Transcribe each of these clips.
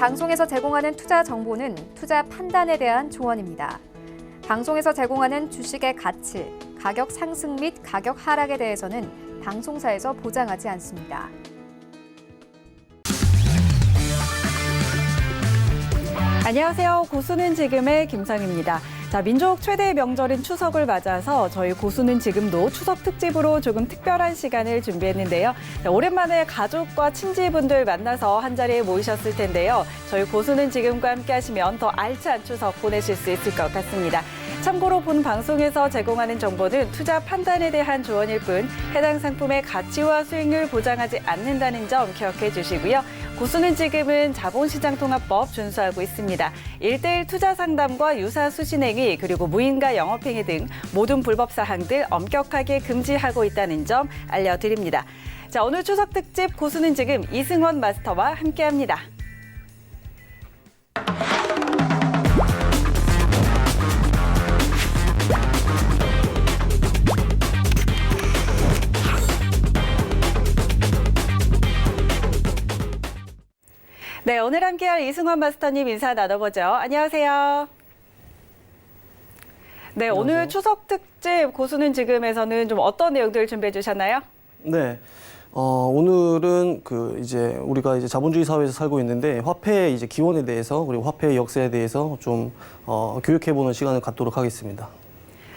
방송에서 제공하는 투자 정보는 투자 판단에 대한 조언입니다. 방송에서 제공하는 주식의 가치, 가격 상승 및 가격 하락에 대해서는 방송사에서 보장하지 않습니다. 안녕하세요. 고수는 지금의 김상입니다. 자, 민족 최대의 명절인 추석을 맞아서 저희 고수는 지금도 추석 특집으로 조금 특별한 시간을 준비했는데요. 자, 오랜만에 가족과 친지분들 만나서 한자리에 모이셨을 텐데요. 저희 고수는 지금과 함께 하시면 더 알찬 추석 보내실 수 있을 것 같습니다. 참고로 본 방송에서 제공하는 정보는 투자 판단에 대한 조언일 뿐 해당 상품의 가치와 수익률 보장하지 않는다는 점 기억해 주시고요. 고수는 지금은 자본시장통합법 준수하고 있습니다. 1:1 투자 상담과 유사 수신행위 그리고 무인가 영업행위 등 모든 불법 사항들 엄격하게 금지하고 있다는 점 알려드립니다. 자, 오늘 추석 특집 고수는 지금 이승원 마스터와 함께합니다. 네, 오늘 함께할 이승원 마스터님 인사 나눠보죠. 안녕하세요. 네, 안녕하세요. 오늘 추석 특집 고수는 지금에서는 좀 어떤 내용들 준비해 주셨나요? 네, 오늘은 이제 우리가 이제 자본주의 사회에서 살고 있는데 화폐의 이제 기원에 대해서 그리고 화폐의 역사에 대해서 좀 교육해보는 시간을 갖도록 하겠습니다.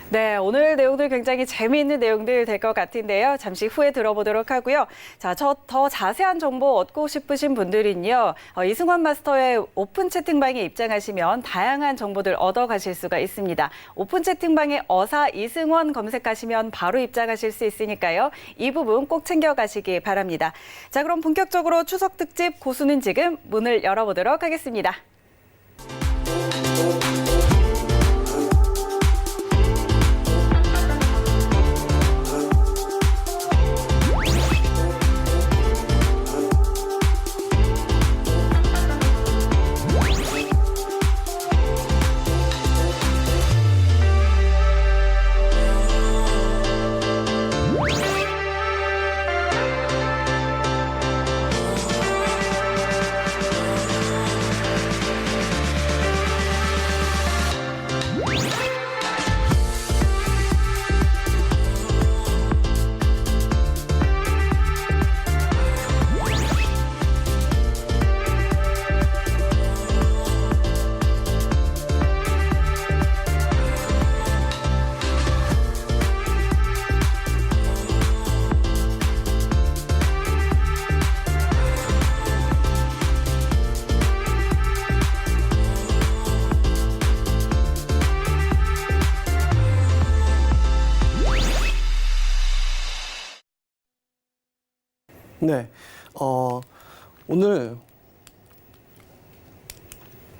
네, 오늘 내용들 굉장히 재미있는 내용들 될 것 같은데요. 잠시 후에 들어보도록 하고요. 자, 더 자세한 정보 얻고 싶으신 분들은요. 이승원 마스터의 오픈 채팅방에 입장하시면 다양한 정보들 얻어가실 수가 있습니다. 오픈 채팅방에 어사 이승원 검색하시면 바로 입장하실 수 있으니까요. 이 부분 꼭 챙겨가시기 바랍니다. 자, 그럼 본격적으로 추석 특집 고수는 지금 문을 열어보도록 하겠습니다.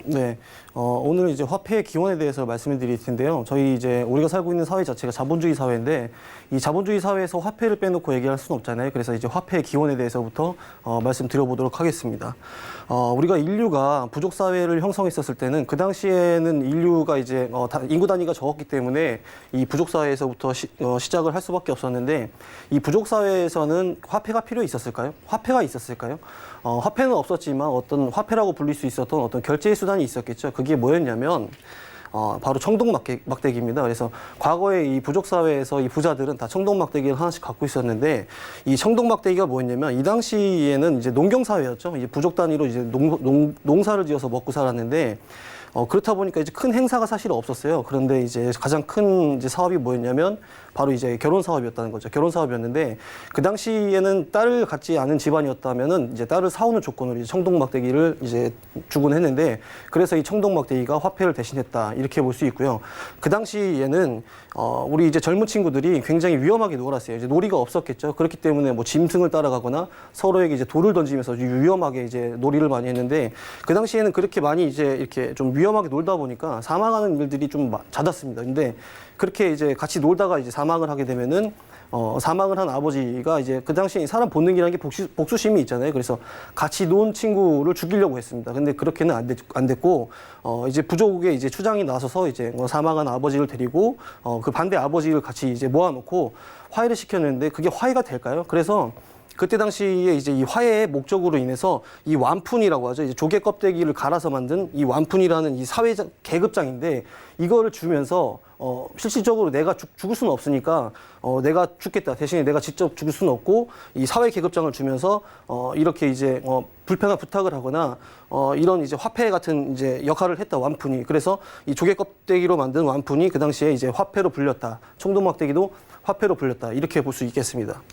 네, 오늘 이제 화폐의 기원에 대해서 말씀을 드릴 텐데요. 저희 이제 우리가 살고 있는 사회 자체가 자본주의 사회인데 이 자본주의 사회에서 화폐를 빼놓고 얘기할 수는 없잖아요. 그래서 이제 화폐의 기원에 대해서부터 말씀드려보도록 하겠습니다. 우리가 인류가 부족 사회를 형성했었을 때는 그 당시에는 인류가 이제 인구 단위가 적었기 때문에 이 부족 사회에서부터 시작을 할 수밖에 없었는데 이 부족 사회에서는 화폐가 필요 있었을까요? 화폐가 있었을까요? 화폐는 없었지만 어떤 화폐라고 불릴 수 있었던 어떤 결제 수단이 있었겠죠. 그게 뭐였냐면 바로 청동막대기입니다. 그래서 과거에 이 부족 사회에서 이 부자들은 다 청동막대기를 하나씩 갖고 있었는데 이 청동막대기가 뭐였냐면 이 당시에는 이제 농경 사회였죠. 이제 부족 단위로 이제 농사를 지어서 먹고 살았는데 그렇다 보니까 이제 큰 행사가 사실 없었어요. 그런데 이제 가장 큰 이제 사업이 뭐였냐면 바로 이제 결혼 사업이었다는 거죠. 결혼 사업이었는데 그 당시에는 딸을 갖지 않은 집안이었다면은 이제 딸을 사오는 조건으로 이제 청동막대기를 이제 주곤 했는데 그래서 이 청동막대기가 화폐를 대신했다 이렇게 볼 수 있고요. 그 당시에는 우리 이제 젊은 친구들이 굉장히 위험하게 놀았어요. 이제 놀이가 없었겠죠. 그렇기 때문에 뭐 짐승을 따라가거나 서로에게 이제 돌을 던지면서 위험하게 이제 놀이를 많이 했는데 그 당시에는 그렇게 많이 이제 이렇게 좀 위험하게 놀다 보니까 사망하는 일들이 좀 잦았습니다. 근데 그렇게 이제 같이 놀다가 이제 사망을 하게 되면은 사망을 한 아버지가 이제 그 당시에 사람 본능이라는 게 복수심이 있잖아요. 그래서 같이 논 친구를 죽이려고 했습니다. 근데 그렇게는 안 됐고, 이제 부족의 이제 추장이 나서서 이제 사망한 아버지를 데리고, 그 반대 아버지를 같이 이제 모아놓고 화해를 시켰는데 그게 화해가 될까요? 그래서 그때 당시에 이제 이 화해의 목적으로 인해서 이 완푼이라고 하죠. 이제 조개 껍데기를 갈아서 만든 이 완푼이라는 이 사회 계급장인데 이거를 주면서 실질적으로 내가 죽을 수는 없으니까 내가 죽겠다 대신에 내가 직접 죽을 수는 없고 이 사회 계급장을 주면서 이렇게 이제 불편한 부탁을 하거나 이런 이제 화폐 같은 이제 역할을 했다 완푼이. 그래서 이 조개 껍데기로 만든 완푼이 그 당시에 이제 화폐로 불렸다. 총동막대기도 화폐로 불렸다. 이렇게 볼 수 있겠습니다.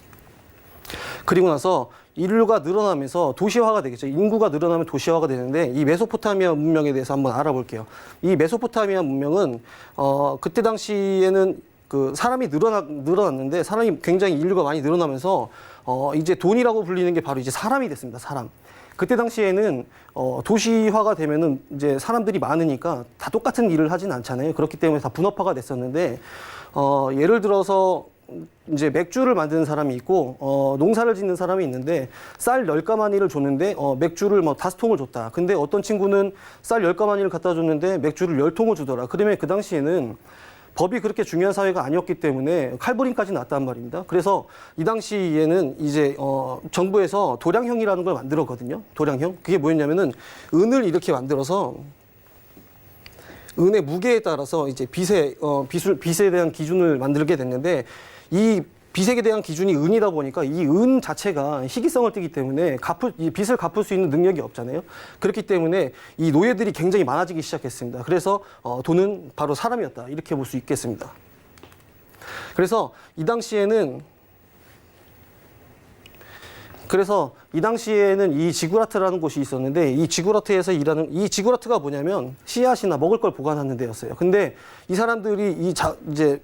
그리고 나서 인류가 늘어나면서 도시화가 되겠죠. 인구가 늘어나면 도시화가 되는데 이 메소포타미아 문명에 대해서 한번 알아볼게요. 이 메소포타미아 문명은 그때 당시에는 그 사람이 늘어났는데 사람이 굉장히 인류가 많이 늘어나면서 이제 돈이라고 불리는 게 바로 이제 사람이 됐습니다. 사람. 그때 당시에는 도시화가 되면은 이제 사람들이 많으니까 다 똑같은 일을 하진 않잖아요. 그렇기 때문에 다 분업화가 됐었는데 예를 들어서 이제 맥주를 만드는 사람이 있고 농사를 짓는 사람이 있는데 쌀 10가마니를 줬는데 맥주를 뭐 5통을 줬다. 근데 어떤 친구는 쌀 10가마니를 갖다 줬는데 맥주를 10통을 주더라. 그러면 그 당시에는 법이 그렇게 중요한 사회가 아니었기 때문에 칼부림까지 났단 말입니다. 그래서 이 당시에는 이제 정부에서 도량형이라는 걸 만들었거든요. 도량형. 그게 뭐였냐면은 은을 이렇게 만들어서 은의 무게에 따라서 이제 빚에 대한 기준을 만들게 됐는데 이 빚에 대한 기준이 은이다 보니까 이 은 자체가 희귀성을 띠기 때문에 이 빚을 갚을 수 있는 능력이 없잖아요. 그렇기 때문에 이 노예들이 굉장히 많아지기 시작했습니다. 그래서 돈은 바로 사람이었다. 이렇게 볼 수 있겠습니다. 그래서 이 당시에는 이 지구라트라는 곳이 있었는데 이 지구라트에서 일하는 이 지구라트가 뭐냐면 씨앗이나 먹을 걸 보관하는 데였어요. 근데 이 사람들이 이제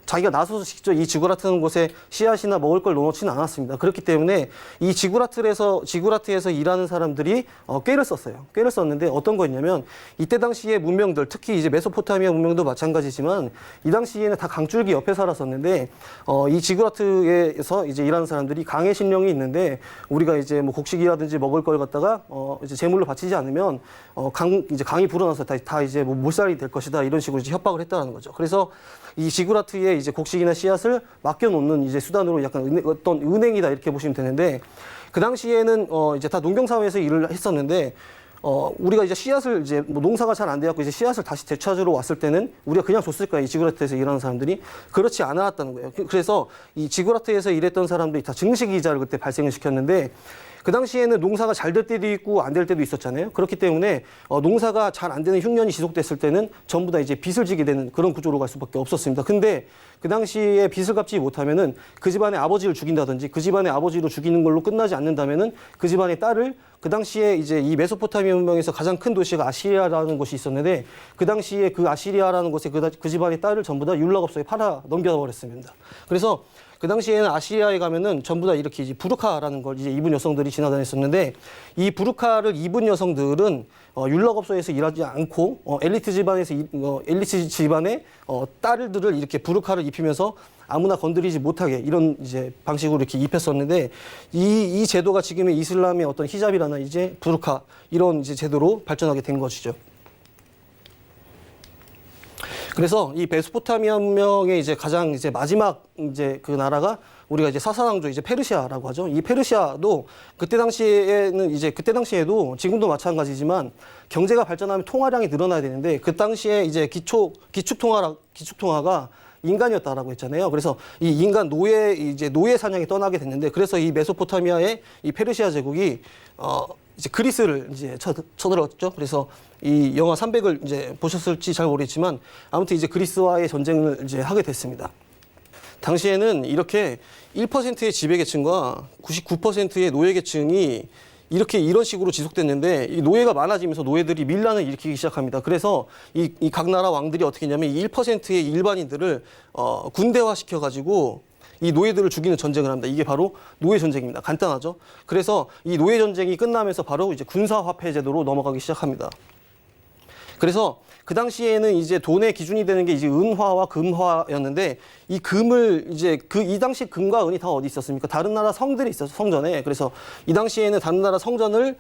자기가 나서서 직접 이 지구라트라는 곳에 씨앗이나 먹을 걸 넣어놓지는 않았습니다. 그렇기 때문에 이 지구라트에서 일하는 사람들이 꾀를 썼어요. 꾀를 썼는데 어떤 거였냐면 이때 당시의 문명들, 특히 이제 메소포타미아 문명도 마찬가지지만 이 당시에는 다 강줄기 옆에 살았었는데 이 지구라트에서 이제 일하는 사람들이 강의 신령이 있는데 우리가 이제 뭐 곡식이라든지 먹을 걸 갖다가 이제 제물로 바치지 않으면 이제 강이 불어나서 다 이제 뭐 몰살이 될 것이다 이런 식으로 이제 협박을 했다는 거죠. 그래서 이 지구라트에 이제 곡식이나 씨앗을 맡겨놓는 이제 수단으로 약간 어떤 은행이다 이렇게 보시면 되는데 그 당시에는 이제 다 농경사회에서 일을 했었는데 우리가 이제 씨앗을 이제 뭐 농사가 잘 안 돼갖고 이제 씨앗을 다시 되찾으러 왔을 때는 우리가 그냥 줬을 거야. 이 지구라트에서 일하는 사람들이 그렇지 않았다는 거예요. 그래서 이 지구라트에서 일했던 사람들이 다 증식이자를 그때 발생을 시켰는데 그 당시에는 농사가 잘 될 때도 있고 안 될 때도 있었잖아요. 그렇기 때문에 농사가 잘 안 되는 흉년이 지속됐을 때는 전부 다 이제 빚을 지게 되는 그런 구조로 갈 수밖에 없었습니다. 근데 그 당시에 빚을 갚지 못하면은 그 집안의 아버지를 죽인다든지 그 집안의 아버지로 죽이는 걸로 끝나지 않는다면은 그 집안의 딸을 그 당시에 이제 이 메소포타미아 문명에서 가장 큰 도시가 아시리아라는 곳이 있었는데 그 당시에 그 아시리아라는 곳에 그 집안의 딸을 전부 다 율락업소에 팔아 넘겨버렸습니다. 그래서 그 당시에는 아시리아에 가면은 전부 다 이렇게 이제 부르카라는 걸 이제 입은 여성들이 지나다녔었는데 이 부르카를 입은 여성들은 율락업소에서 일하지 않고 엘리트 집안의 딸들을 이렇게 부르카를 입히면서 아무나 건드리지 못하게 이런 이제 방식으로 이렇게 입혔었는데 이 제도가 지금의 이슬람의 어떤 히잡이라나 이제 부르카 이런 이제 제도로 발전하게 된 것이죠. 그래서 이 메소포타미아 문명의 이제 가장 이제 마지막 이제 그 나라가 우리가 이제 사사왕조 이제 페르시아라고 하죠. 이 페르시아도 그때 당시에도 지금도 마찬가지지만 경제가 발전하면 통화량이 늘어나야 되는데 그 당시에 이제 기축통화가 인간이었다라고 했잖아요. 그래서 이 인간 노예 사냥에 떠나게 됐는데 그래서 이 메소포타미아의 이 페르시아 제국이 이제 그리스를 이제 쳐들었죠. 그래서 이 영화 300을 이제 보셨을지 잘 모르겠지만 아무튼 이제 그리스와의 전쟁을 이제 하게 됐습니다. 당시에는 이렇게 1%의 지배계층과 99%의 노예계층이 이런 식으로 지속됐는데 이 노예가 많아지면서 노예들이 밀란을 일으키기 시작합니다. 그래서 이 각 나라 왕들이 어떻게 했냐면 이 1%의 일반인들을 군대화 시켜가지고 이 노예들을 죽이는 전쟁을 합니다. 이게 바로 노예 전쟁입니다. 간단하죠. 그래서 이 노예 전쟁이 끝나면서 바로 이제 군사화폐 제도로 넘어가기 시작합니다. 그래서 그 당시에는 이제 돈의 기준이 되는 게 이제 은화와 금화였는데 이 금을 이제 이 당시 금과 은이 다 어디 있었습니까? 다른 나라 성들이 있었어, 성전에. 그래서 이 당시에는 다른 나라 성전을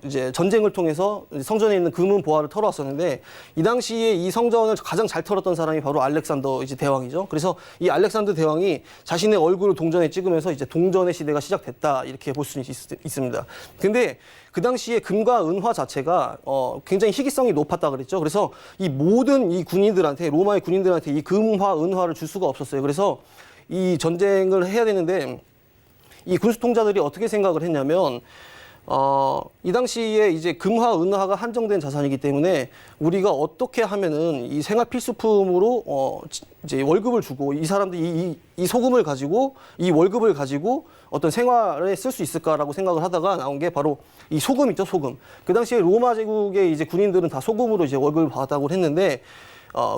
이제 전쟁을 통해서 성전에 있는 금은 보화를 털어왔었는데, 이 당시에 이 성전을 가장 잘 털었던 사람이 바로 알렉산더 이제 대왕이죠. 그래서 이 알렉산더 대왕이 자신의 얼굴을 동전에 찍으면서 이제 동전의 시대가 시작됐다, 이렇게 볼 수 있습니다. 근데 그 당시에 금과 은화 자체가 굉장히 희귀성이 높았다 그랬죠. 그래서 이 모든 이 군인들한테, 로마의 군인들한테 이 금화, 은화를 줄 수가 없었어요. 그래서 이 전쟁을 해야 되는데 이 군수 통자들이 어떻게 생각을 했냐면, 이 당시에 이제 금화, 은화가 한정된 자산이기 때문에 우리가 어떻게 하면은 이 생활 필수품으로 이제 월급을 주고 이 사람들이 이 소금을 가지고, 이 월급을 가지고 어떤 생활에 쓸 수 있을까라고 생각을 하다가 나온 게 바로 이 소금 있죠, 소금. 그 당시에 로마 제국의 이제 군인들은 다 소금으로 이제 월급을 받았다고 했는데,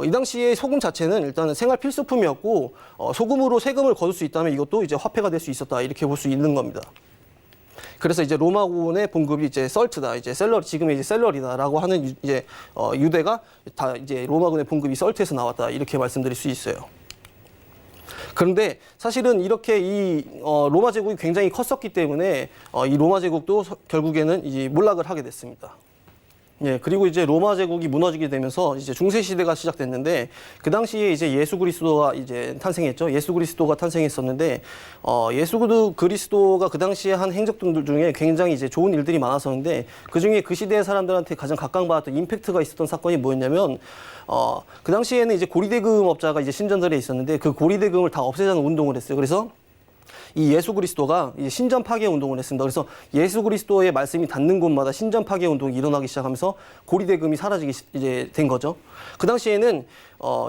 이 당시에 소금 자체는 일단은 생활 필수품이었고, 소금으로 세금을 거둘 수 있다면 이것도 이제 화폐가 될 수 있었다, 이렇게 볼 수 있는 겁니다. 그래서 이제 로마군의 봉급이 이제 썰트다, 이제 셀러리, 지금의 이제 셀러리다라고 하는 이제 유대가 다 이제 로마군의 봉급이 썰트에서 나왔다, 이렇게 말씀드릴 수 있어요. 그런데 사실은 이렇게 이 로마 제국이 굉장히 컸었기 때문에 이 로마 제국도 결국에는 이제 몰락을 하게 됐습니다. 예, 그리고 이제 로마 제국이 무너지게 되면서 이제 중세 시대가 시작됐는데, 그 당시에 이제 예수 그리스도가 이제 탄생했죠. 예수 그리스도가 탄생했었는데, 예수 그리스도가 그 당시에 한 행적들 중에 굉장히 이제 좋은 일들이 많았었는데, 그 중에 그 시대의 사람들한테 가장 각광받았던 임팩트가 있었던 사건이 뭐였냐면, 그 당시에는 이제 고리대금 업자가 이제 신전들에 있었는데, 그 고리대금을 다 없애자는 운동을 했어요. 그래서 이 예수 그리스도가 이제 신전 파괴 운동을 했습니다. 그래서 예수 그리스도의 말씀이 닿는 곳마다 신전 파괴 운동이 일어나기 시작하면서 고리대금이 사라지기 이제 된 거죠. 그 당시에는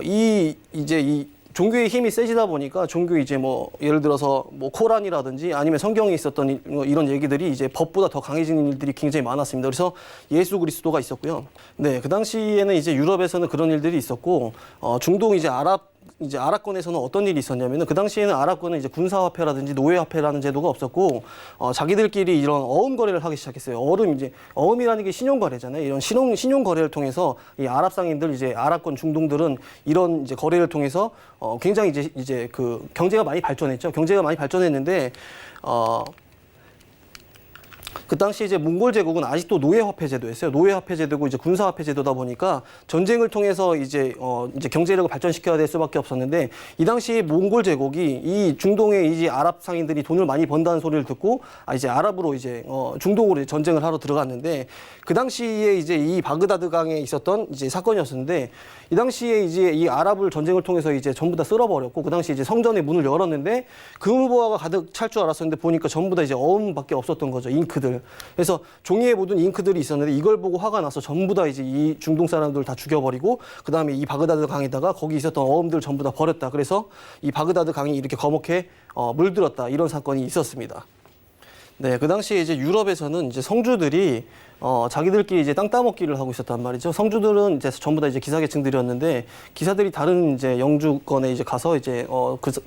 이 종교의 힘이 세지다 보니까 종교 이제 뭐 예를 들어서 뭐 코란이라든지 아니면 성경에 있었던 이런 얘기들이 이제 법보다 더 강해지는 일들이 굉장히 많았습니다. 그래서 예수 그리스도가 있었고요. 네, 그 당시에는 이제 유럽에서는 그런 일들이 있었고, 중동 이제 아랍권에서는 어떤 일이 있었냐면은, 그 당시에는 아랍권은 이제 군사화폐라든지 노예화폐라는 제도가 없었고, 자기들끼리 이런 어음 거래를 하기 시작했어요. 어음이라는 게 신용거래잖아요. 이런 신용거래를 통해서 이 아랍 상인들, 이제 아랍권 중동들은 이런 이제 거래를 통해서 굉장히 이제 그 경제가 많이 발전했죠. 경제가 많이 발전했는데, 그 당시 이제 몽골 제국은 아직도 노예화폐 제도였어요. 노예화폐 제도고 이제 군사화폐 제도다 보니까 전쟁을 통해서 이제 경제력을 발전시켜야 될 수밖에 없었는데, 이 당시 몽골 제국이 이 중동의 이제 아랍 상인들이 돈을 많이 번다는 소리를 듣고 이제 아랍으로 이제 중동으로 이제 전쟁을 하러 들어갔는데, 그 당시에 이제 이 바그다드 강에 있었던 이제 사건이었는데, 이 당시에 이제 이 아랍을 전쟁을 통해서 이제 전부 다 쓸어버렸고, 그 당시 이제 성전의 문을 열었는데 금보화가 가득 찰 줄 알았었는데 보니까 전부 다 이제 어음밖에 없었던 거죠. 잉크들. 그래서 종이에 묻은 잉크들이 있었는데 이걸 보고 화가 나서 전부 다 이제 이 중동 사람들 다 죽여버리고, 그 다음에 이 바그다드 강에다가 거기 있었던 어음들 전부 다 버렸다. 그래서 이 바그다드 강이 이렇게 거목해 물들었다, 이런 사건이 있었습니다. 네, 그 당시에 이제 유럽에서는 이제 성주들이 자기들끼리 이제 땅 따먹기를 하고 있었단 말이죠. 성주들은 이제 전부 다 이제 기사계층들이었는데, 기사들이 다른 이제 영주권에 이제 가서 이제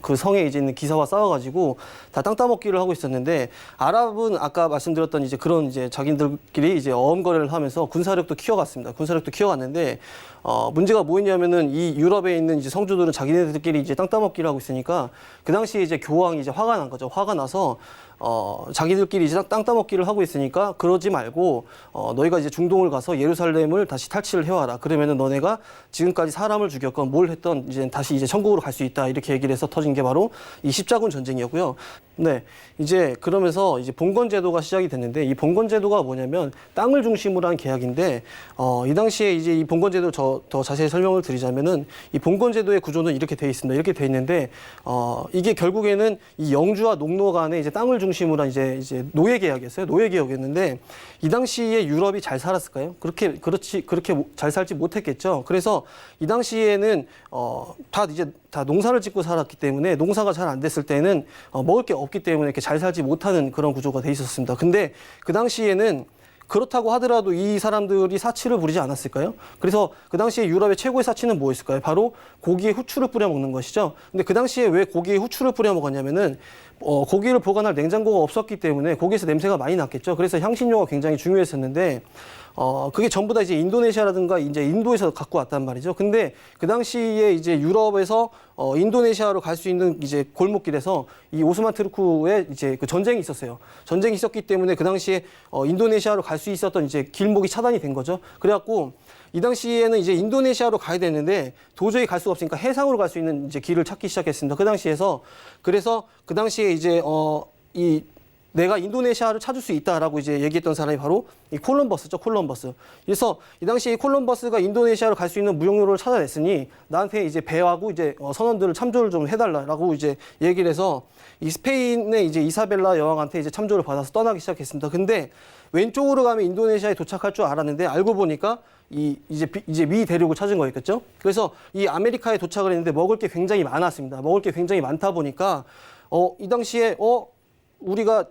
그 성에 이제 있는 기사와 싸워가지고 다 땅 따먹기를 하고 있었는데, 아랍은 아까 말씀드렸던 이제 그런 이제 자기들끼리 이제 어음거래를 하면서 군사력도 키워갔습니다. 군사력도 키워갔는데, 문제가 뭐였냐면은 이 유럽에 있는 이제 성주들은 자기네들끼리 이제 땅 따먹기를 하고 있으니까 그 당시에 이제 교황이 이제 화가 난 거죠. 화가 나서 자기들끼리 이제 땅 따먹기를 하고 있으니까 그러지 말고 너희가 이제 중동을 가서 예루살렘을 다시 탈취를 해와라. 그러면은 너네가 지금까지 사람을 죽였건 뭘 했던 이제 다시 이제 천국으로 갈 수 있다, 이렇게 얘기를 해서 터진 게 바로 이 십자군 전쟁이었고요. 네, 이제 그러면서 이제 봉건 제도가 시작이 됐는데, 이 봉건 제도가 뭐냐면 땅을 중심으로 한 계약인데, 이 당시에 이제 이 봉건 제도 더 자세히 설명을 드리자면은, 이 봉건 제도의 구조는 이렇게 돼 있습니다. 이렇게 돼 있는데, 이게 결국에는 이 영주와 농노 간에 이제 땅을 중심으로 한 이제 노예 계약이었어요. 노예 계약이었는데, 이 당시에 유럽이 잘 살았을까요? 그렇게 잘 살지 못했겠죠. 그래서 이 당시에는 다 농사를 짓고 살았기 때문에, 농사가 잘 안 됐을 때는 먹을 게 없기 때문에 이렇게 잘 살지 못하는 그런 구조가 돼 있었습니다. 근데 그 당시에는 그렇다고 하더라도 이 사람들이 사치를 부리지 않았을까요? 그래서 그 당시에 유럽의 최고의 사치는 뭐였을까요? 바로 고기에 후추를 뿌려 먹는 것이죠. 근데 그 당시에 왜 고기에 후추를 뿌려 먹었냐면은 고기를 보관할 냉장고가 없었기 때문에 고기에서 냄새가 많이 났겠죠. 그래서 향신료가 굉장히 중요했었는데, 그게 전부 다 이제 인도네시아라든가 이제 인도에서 갖고 왔단 말이죠. 근데 그 당시에 이제 유럽에서 인도네시아로 갈 수 있는 이제 골목길에서 이 오스만 투르크의 이제 그 전쟁이 있었어요. 전쟁이 있었기 때문에 그 당시에 인도네시아로 갈 수 있었던 이제 길목이 차단이 된 거죠. 그래갖고 이 당시에는 이제 인도네시아로 가야 되는데 도저히 갈 수가 없으니까 해상으로 갈 수 있는 이제 길을 찾기 시작했습니다. 그 당시에서 그래서 그 당시에 이제 내가 인도네시아를 찾을 수 있다라고 이제 얘기했던 사람이 바로 이 콜럼버스죠, 콜럼버스. 그래서 이 당시에 콜럼버스가 인도네시아로 갈 수 있는 무역로를 찾아냈으니 나한테 이제 배하고 이제 선원들을 참조를 좀 해달라라고 이제 얘기를 해서 이 스페인의 이제 이사벨라 여왕한테 이제 참조를 받아서 떠나기 시작했습니다. 근데 왼쪽으로 가면 인도네시아에 도착할 줄 알았는데 알고 보니까 이제 미 대륙을 찾은 거였겠죠. 그래서 이 아메리카에 도착을 했는데 먹을 게 굉장히 많았습니다. 먹을 게 굉장히 많다 보니까 이 당시에 우리가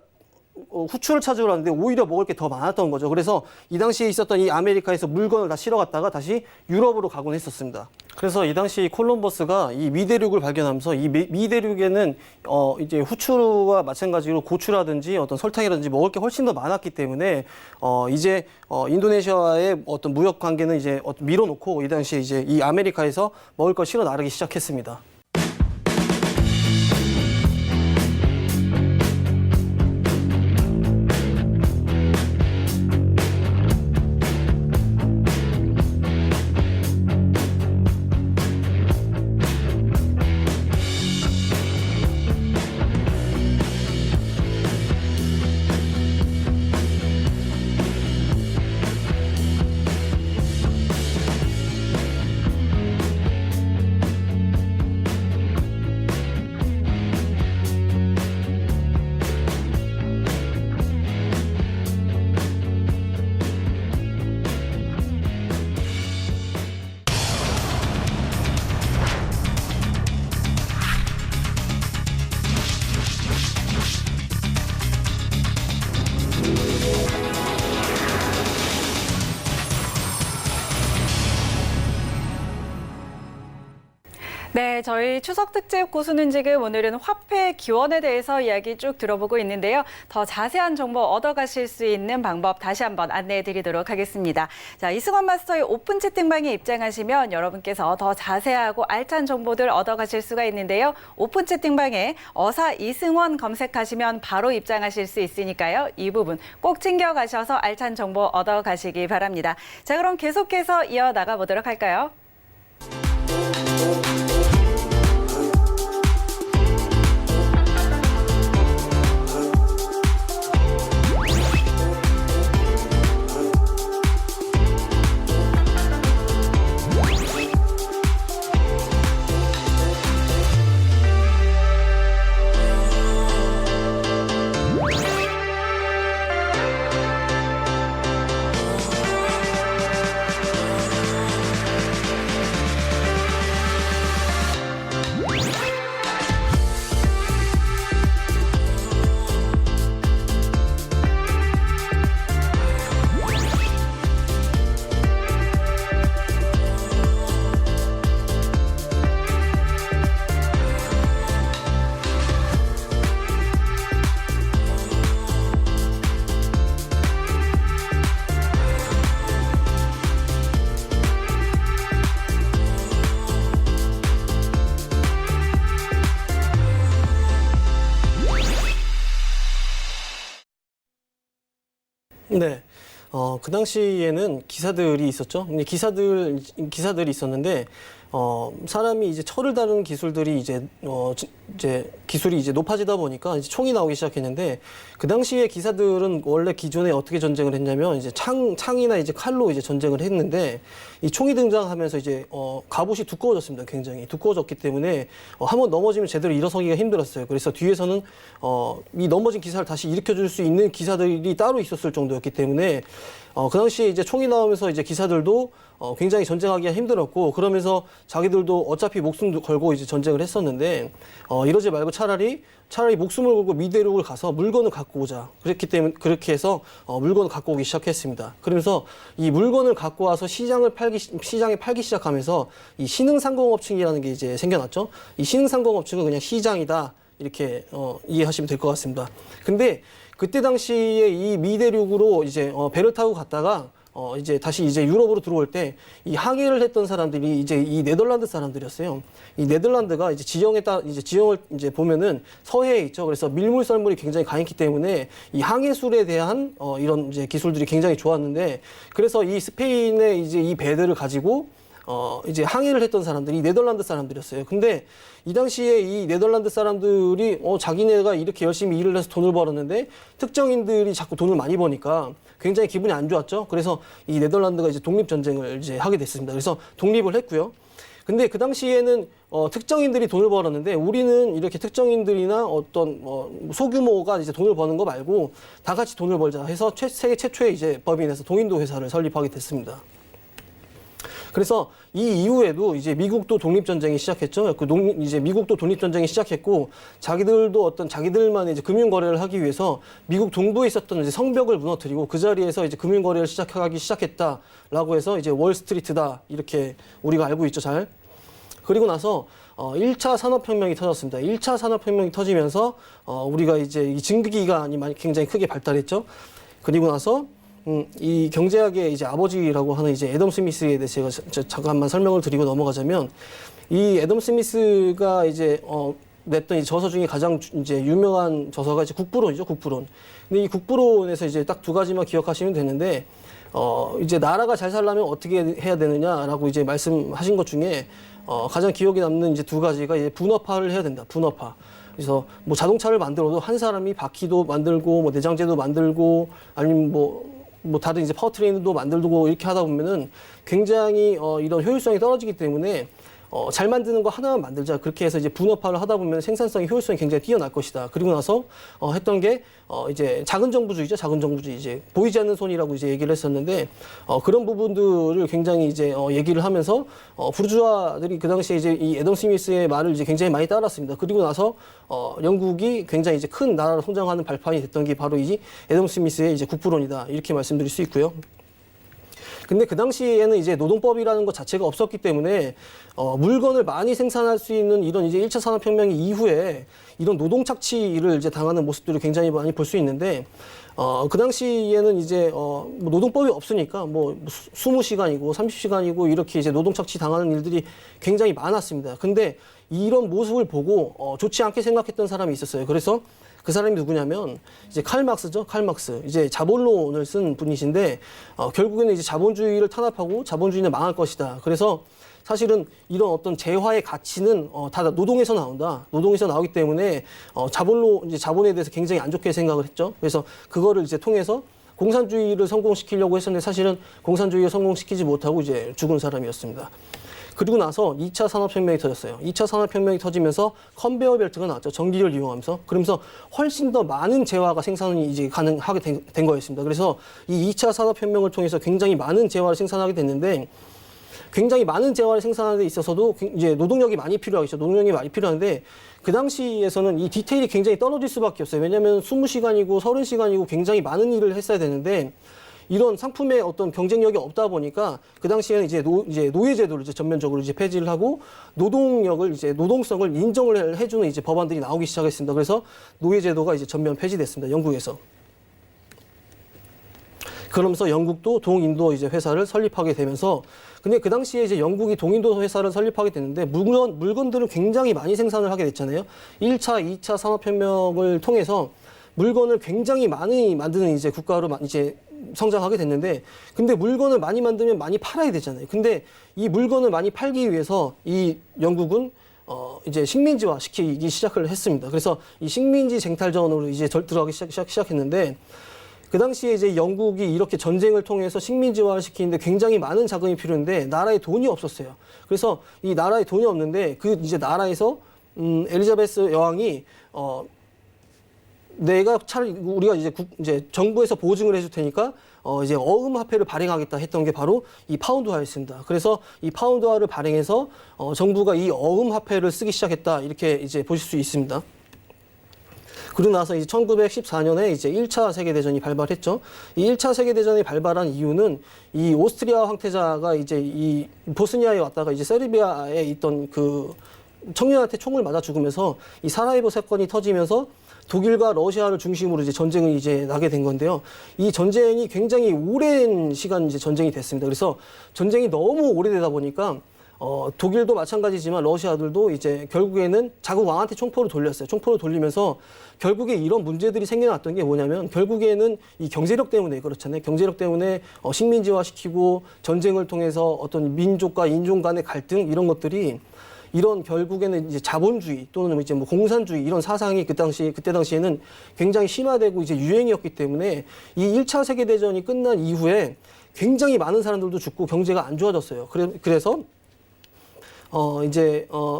후추를 찾으러 왔는데 오히려 먹을 게 더 많았던 거죠. 그래서 이 당시에 있었던 이 아메리카에서 물건을 다 실어 갔다가 다시 유럽으로 가곤 했었습니다. 그래서 이 당시 콜럼버스가 이 미대륙을 발견하면서 이 미대륙에는 이제 후추와 마찬가지로 고추라든지 어떤 설탕이라든지 먹을 게 훨씬 더 많았기 때문에 이제 인도네시아와의 어떤 무역 관계는 이제 밀어놓고 이 당시에 이제 이 아메리카에서 먹을 걸 실어 나르기 시작했습니다. 네, 저희 추석 특집 고수는 지금 오늘은 화폐 기원에 대해서 이야기 쭉 들어보고 있는데요. 더 자세한 정보 얻어가실 수 있는 방법 다시 한번 안내해 드리도록 하겠습니다. 자, 이승원 마스터의 오픈 채팅방에 입장하시면 여러분께서 더 자세하고 알찬 정보들 얻어가실 수가 있는데요. 오픈 채팅방에 어사 이승원 검색하시면 바로 입장하실 수 있으니까요. 이 부분 꼭 챙겨가셔서 알찬 정보 얻어가시기 바랍니다. 자, 그럼 계속해서 이어나가 보도록 할까요? 네. 그 당시에는 기사들이 있었죠. 근데 기사들이 있었는데, 사람이 이제 철을 다루는 기술들이 이제 기술이 이제 높아지다 보니까 이제 총이 나오기 시작했는데, 그 당시에 기사들은 원래 기존에 어떻게 전쟁을 했냐면, 이제 창이나 이제 칼로 이제 전쟁을 했는데, 이 총이 등장하면서 이제, 갑옷이 두꺼워졌습니다. 굉장히. 두꺼워졌기 때문에, 한번 넘어지면 제대로 일어서기가 힘들었어요. 그래서 뒤에서는, 이 넘어진 기사를 다시 일으켜줄 수 있는 기사들이 따로 있었을 정도였기 때문에, 그 당시에 이제 총이 나오면서 이제 기사들도 굉장히 전쟁하기가 힘들었고, 그러면서 자기들도 어차피 목숨도 걸고 이제 전쟁을 했었는데, 이러지 말고 차라리 목숨을 걸고 미대륙을 가서 물건을 갖고 오자. 그렇기 때문에 그렇게 해서 물건을 갖고 오기 시작했습니다. 그러면서 이 물건을 갖고 와서 시장에 팔기 시작하면서 이 신흥상공업층이라는 게 이제 생겨났죠. 이 신흥상공업층은 그냥 시장이다. 이렇게 이해하시면 될 것 같습니다. 근데 그때 당시에 이 미대륙으로 이제 배를 타고 갔다가 이제 다시 이제 유럽으로 들어올 때 이 항해를 했던 사람들이 이제 이 네덜란드 사람들이었어요. 이 네덜란드가 이제 지형에 따라 이제 지형을 이제 보면은 서해에 있죠. 그래서 밀물 썰물이 굉장히 강했기 때문에 이 항해술에 대한 이런 이제 기술들이 굉장히 좋았는데 그래서 이 스페인의 이제 이 배들을 가지고 이제 항해를 했던 사람들이 네덜란드 사람들이었어요. 근데 이 당시에 이 네덜란드 사람들이 자기네가 이렇게 열심히 일을 해서 돈을 벌었는데 특정인들이 자꾸 돈을 많이 버니까 굉장히 기분이 안 좋았죠. 그래서 이 네덜란드가 이제 독립전쟁을 이제 하게 됐습니다. 그래서 독립을 했고요. 근데 그 당시에는 특정인들이 돈을 벌었는데 우리는 이렇게 특정인들이나 어떤 소규모가 이제 돈을 버는 거 말고 다 같이 돈을 벌자 해서 세계 최초의 이제 법인에서 동인도 회사를 설립하게 됐습니다. 그래서 이 이후에도 이제 미국도 독립전쟁이 시작했죠. 이제 미국도 독립전쟁이 시작했고, 자기들만의 이제 금융거래를 하기 위해서 미국 동부에 있었던 이제 성벽을 무너뜨리고 그 자리에서 이제 금융거래를 시작하기 시작했다라고 해서 이제 월스트리트다. 이렇게 우리가 알고 있죠, 잘. 그리고 나서 1차 산업혁명이 터졌습니다. 1차 산업혁명이 터지면서 우리가 이제 이 증기기관이 굉장히 크게 발달했죠. 그리고 나서 이 경제학의 이제 아버지라고 하는 이제 애덤 스미스에 대해서 제가 잠깐만 설명을 드리고 넘어가자면 이 애덤 스미스가 이제 냈던 이 저서 중에 가장 이제 유명한 저서가 이제 국부론이죠, 국부론. 근데 이 국부론에서 이제 딱 두 가지만 기억하시면 되는데 이제 나라가 잘 살려면 어떻게 해야 되느냐라고 이제 말씀하신 것 중에 가장 기억에 남는 이제 두 가지가 이제 분업화를 해야 된다. 분업화. 그래서 뭐 자동차를 만들어도 한 사람이 바퀴도 만들고 뭐 내장재도 만들고 아니면 뭐 다른 이제 파워트레인도 만들고 이렇게 하다 보면은 굉장히 이런 효율성이 떨어지기 때문에 잘 만드는 거 하나만 만들자. 그렇게 해서 이제 분업화를 하다 보면 생산성이 효율성이 굉장히 뛰어날 것이다. 그리고 나서 했던 게 이제 작은 정부주의죠. 작은 정부주의. 이제 보이지 않는 손이라고 이제 얘기를 했었는데 그런 부분들을 굉장히 이제 얘기를 하면서 부르주아들이 그 당시에 이제 이 애덤 스미스의 말을 이제 굉장히 많이 따랐습니다. 그리고 나서 영국이 굉장히 이제 큰 나라로 성장하는 발판이 됐던 게 바로 이 애덤 스미스의 이제 국부론이다. 이렇게 말씀드릴 수 있고요. 근데 그 당시에는 이제 노동법이라는 것 자체가 없었기 때문에 물건을 많이 생산할 수 있는 이런 이제 1차 산업혁명 이후에 이런 노동 착취를 이제 당하는 모습들을 굉장히 많이 볼 수 있는데 그 당시에는 이제 뭐 노동법이 없으니까 뭐 20시간이고 30시간이고 이렇게 이제 노동 착취 당하는 일들이 굉장히 많았습니다. 근데 이런 모습을 보고 좋지 않게 생각했던 사람이 있었어요. 그래서 그 사람이 누구냐면 이제 칼 막스죠. 칼 막스. 이제 자본론을 쓴 분이신데 결국에는 이제 자본주의를 탄압하고 자본주의는 망할 것이다. 그래서 사실은 이런 어떤 재화의 가치는 다 노동에서 나온다. 노동에서 나오기 때문에 이제 자본에 대해서 굉장히 안 좋게 생각을 했죠. 그래서 그거를 이제 통해서 공산주의를 성공시키려고 했었는데 사실은 공산주의를 성공시키지 못하고 이제 죽은 사람이었습니다. 그리고 나서 2차 산업혁명이 터졌어요. 2차 산업혁명이 터지면서 컨베어 벨트가 나왔죠. 전기를 이용하면서. 그러면서 훨씬 더 많은 재화가 생산이 이제 가능하게 된 거였습니다. 그래서 이 2차 산업혁명을 통해서 굉장히 많은 재화를 생산하게 됐는데 굉장히 많은 재화를 생산하는 데 있어서도 이제 노동력이 많이 필요하겠죠. 노동력이 많이 필요한데 그 당시에서는 이 디테일이 굉장히 떨어질 수밖에 없어요. 왜냐하면 20시간이고 30시간이고 굉장히 많은 일을 했어야 되는데 이런 상품의 어떤 경쟁력이 없다 보니까 그 당시에는 이제 노예제도를 이제 전면적으로 이제 폐지를 하고 노동성을 인정을 해주는 이제 법안들이 나오기 시작했습니다. 그래서 노예제도가 이제 전면 폐지됐습니다. 영국에서. 그러면서 영국도 동인도 이제 회사를 설립하게 되면서 근데 그 당시에 이제 영국이 동인도 회사를 설립하게 됐는데 물건들을 굉장히 많이 생산을 하게 됐잖아요. 1차, 2차 산업혁명을 통해서 물건을 굉장히 많이 만드는 이제 국가로 이제 성장하게 됐는데 근데 물건을 많이 만들면 많이 팔아야 되잖아요. 근데 이 물건을 많이 팔기 위해서 이 영국은 이제 식민지화 시키기 시작을 했습니다. 그래서 이 식민지 쟁탈전으로 이제 들어가기 시작했는데 그 당시에 이제 영국이 이렇게 전쟁을 통해서 식민지화를 시키는데 굉장히 많은 자금이 필요한데 나라에 돈이 없었어요. 그래서 이 나라에 돈이 없는데 그 이제 나라에서 엘리자베스 여왕이 내가 차라리 우리가 이제 정부에서 보증을 해줄 테니까 이제 어음 화폐를 발행하겠다 했던 게 바로 이 파운드화였습니다. 그래서 이 파운드화를 발행해서 정부가 이 어음 화폐를 쓰기 시작했다 이렇게 이제 보실 수 있습니다. 그러고 나서 이제 1914년에 이제 1차 세계대전이 발발했죠. 이 1차 세계대전이 발발한 이유는 이 오스트리아 황태자가 이제 이 보스니아에 왔다가 이제 세르비아에 있던 그 청년한테 총을 맞아 죽으면서 이 사라예보 사건이 터지면서 독일과 러시아를 중심으로 이제 전쟁이 이제 나게 된 건데요. 이 전쟁이 굉장히 오랜 시간 이제 전쟁이 됐습니다. 그래서 전쟁이 너무 오래되다 보니까 독일도 마찬가지지만 러시아들도 이제 결국에는 자국 왕한테 총포를 돌렸어요. 총포를 돌리면서 결국에 이런 문제들이 생겨났던 게 뭐냐면 결국에는 이 경제력 때문에 그렇잖아요. 경제력 때문에 식민지화 시키고 전쟁을 통해서 어떤 민족과 인종 간의 갈등 이런 것들이 이런 결국에는 이제 자본주의 또는 이제 뭐 공산주의 이런 사상이 그때 당시에는 굉장히 심화되고 이제 유행이었기 때문에 이 1차 세계대전이 끝난 이후에 굉장히 많은 사람들도 죽고 경제가 안 좋아졌어요. 그래서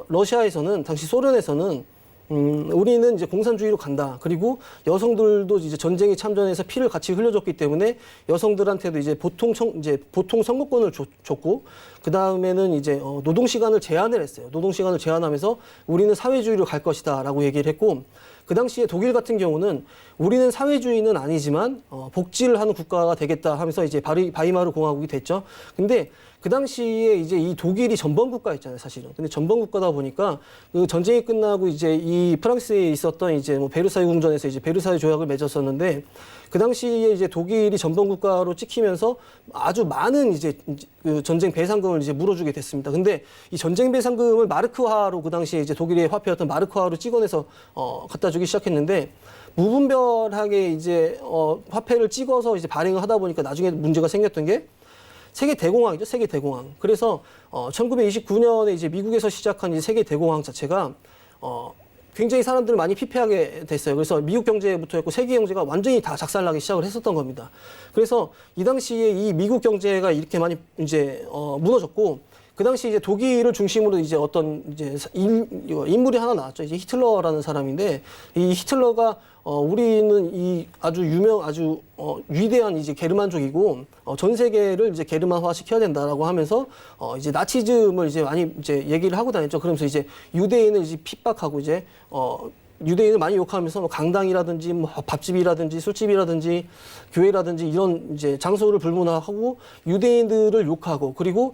러시아에서는 당시 소련에서는 우리는 이제 공산주의로 간다. 그리고 여성들도 이제 전쟁에 참전해서 피를 같이 흘려줬기 때문에 여성들한테도 이제 보통 선거권을 줬고, 그 다음에는 이제 노동 시간을 제한을 했어요. 노동 시간을 제한하면서 우리는 사회주의로 갈 것이다라고 얘기를 했고, 그 당시에 독일 같은 경우는 우리는 사회주의는 아니지만 복지를 하는 국가가 되겠다 하면서 이제 바이마르 공화국이 됐죠. 근데 그 당시에 이제 이 독일이 전범 국가였잖아요, 사실은. 근데 전범 국가다 보니까 그 전쟁이 끝나고 이제 이 프랑스에 있었던 이제 뭐 베르사유 궁전에서 이제 베르사유 조약을 맺었었는데, 그 당시에 이제 독일이 전범 국가로 찍히면서 아주 많은 이제 그 전쟁 배상금을 이제 물어주게 됐습니다. 근데 이 전쟁 배상금을 마르크화로 그 당시에 이제 독일의 화폐였던 마르크화로 찍어내서 갖다 주기 시작했는데, 무분별하게 이제 화폐를 찍어서 이제 발행을 하다 보니까 나중에 문제가 생겼던 게 세계 대공황이죠, 세계 대공황. 그래서 1929년에 이제 미국에서 시작한 이 세계 대공황 자체가 굉장히 사람들을 많이 피폐하게 됐어요. 그래서 미국 경제부터 했고 세계 경제가 완전히 다 작살나기 시작을 했었던 겁니다. 그래서 이 당시에 이 미국 경제가 이렇게 많이 이제 무너졌고, 그 당시 이제 독일을 중심으로 이제 어떤 이제 인물이 하나 나왔죠. 이제 히틀러라는 사람인데, 이 히틀러가 우리는 이 아주 위대한 이제 게르만족이고 전 세계를 이제 게르만화 시켜야 된다라고 하면서 이제 나치즘을 이제 많이 이제 얘기를 하고 다녔죠. 그러면서 이제 유대인을 이제 핍박하고 이제 유대인을 많이 욕하면서 뭐 강당이라든지 뭐 밥집이라든지 술집이라든지 교회라든지 이런 이제 장소를 불문하고 유대인들을 욕하고, 그리고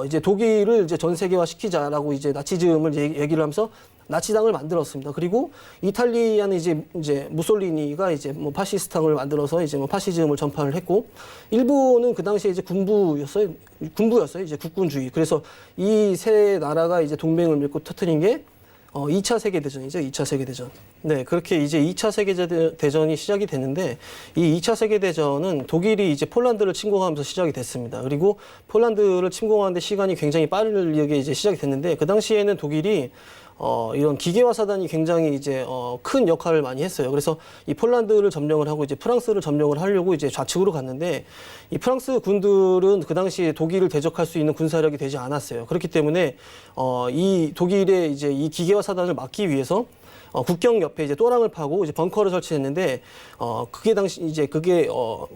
이제 독일을 이제 전 세계화 시키자라고 이제 나치즘을 얘기를 하면서 나치당을 만들었습니다. 그리고 이탈리아는 이제 무솔리니가 이제 뭐 파시스당을 만들어서 이제 뭐 파시즘을 전파를 했고, 일본은 그 당시에 이제 군부였어요. 이제 국군주의. 그래서 이 세 나라가 이제 동맹을 맺고 터뜨린 게 2차 세계대전이죠. 2차 세계대전. 네, 그렇게 이제 2차 세계대전이 시작이 됐는데, 이 2차 세계대전은 독일이 이제 폴란드를 침공하면서 시작이 됐습니다. 그리고 폴란드를 침공하는데 시간이 굉장히 빠르게 이제 시작이 됐는데, 그 당시에는 독일이 이런 기계화 사단이 굉장히 이제 큰 역할을 많이 했어요. 그래서 이 폴란드를 점령을 하고 이제 프랑스를 점령을 하려고 이제 좌측으로 갔는데, 이 프랑스 군들은 그 당시에 독일을 대적할 수 있는 군사력이 되지 않았어요. 그렇기 때문에 이 독일의 이제 이 기계화 사단을 막기 위해서 국경 옆에 이제 또랑을 파고 이제 벙커를 설치했는데, 그게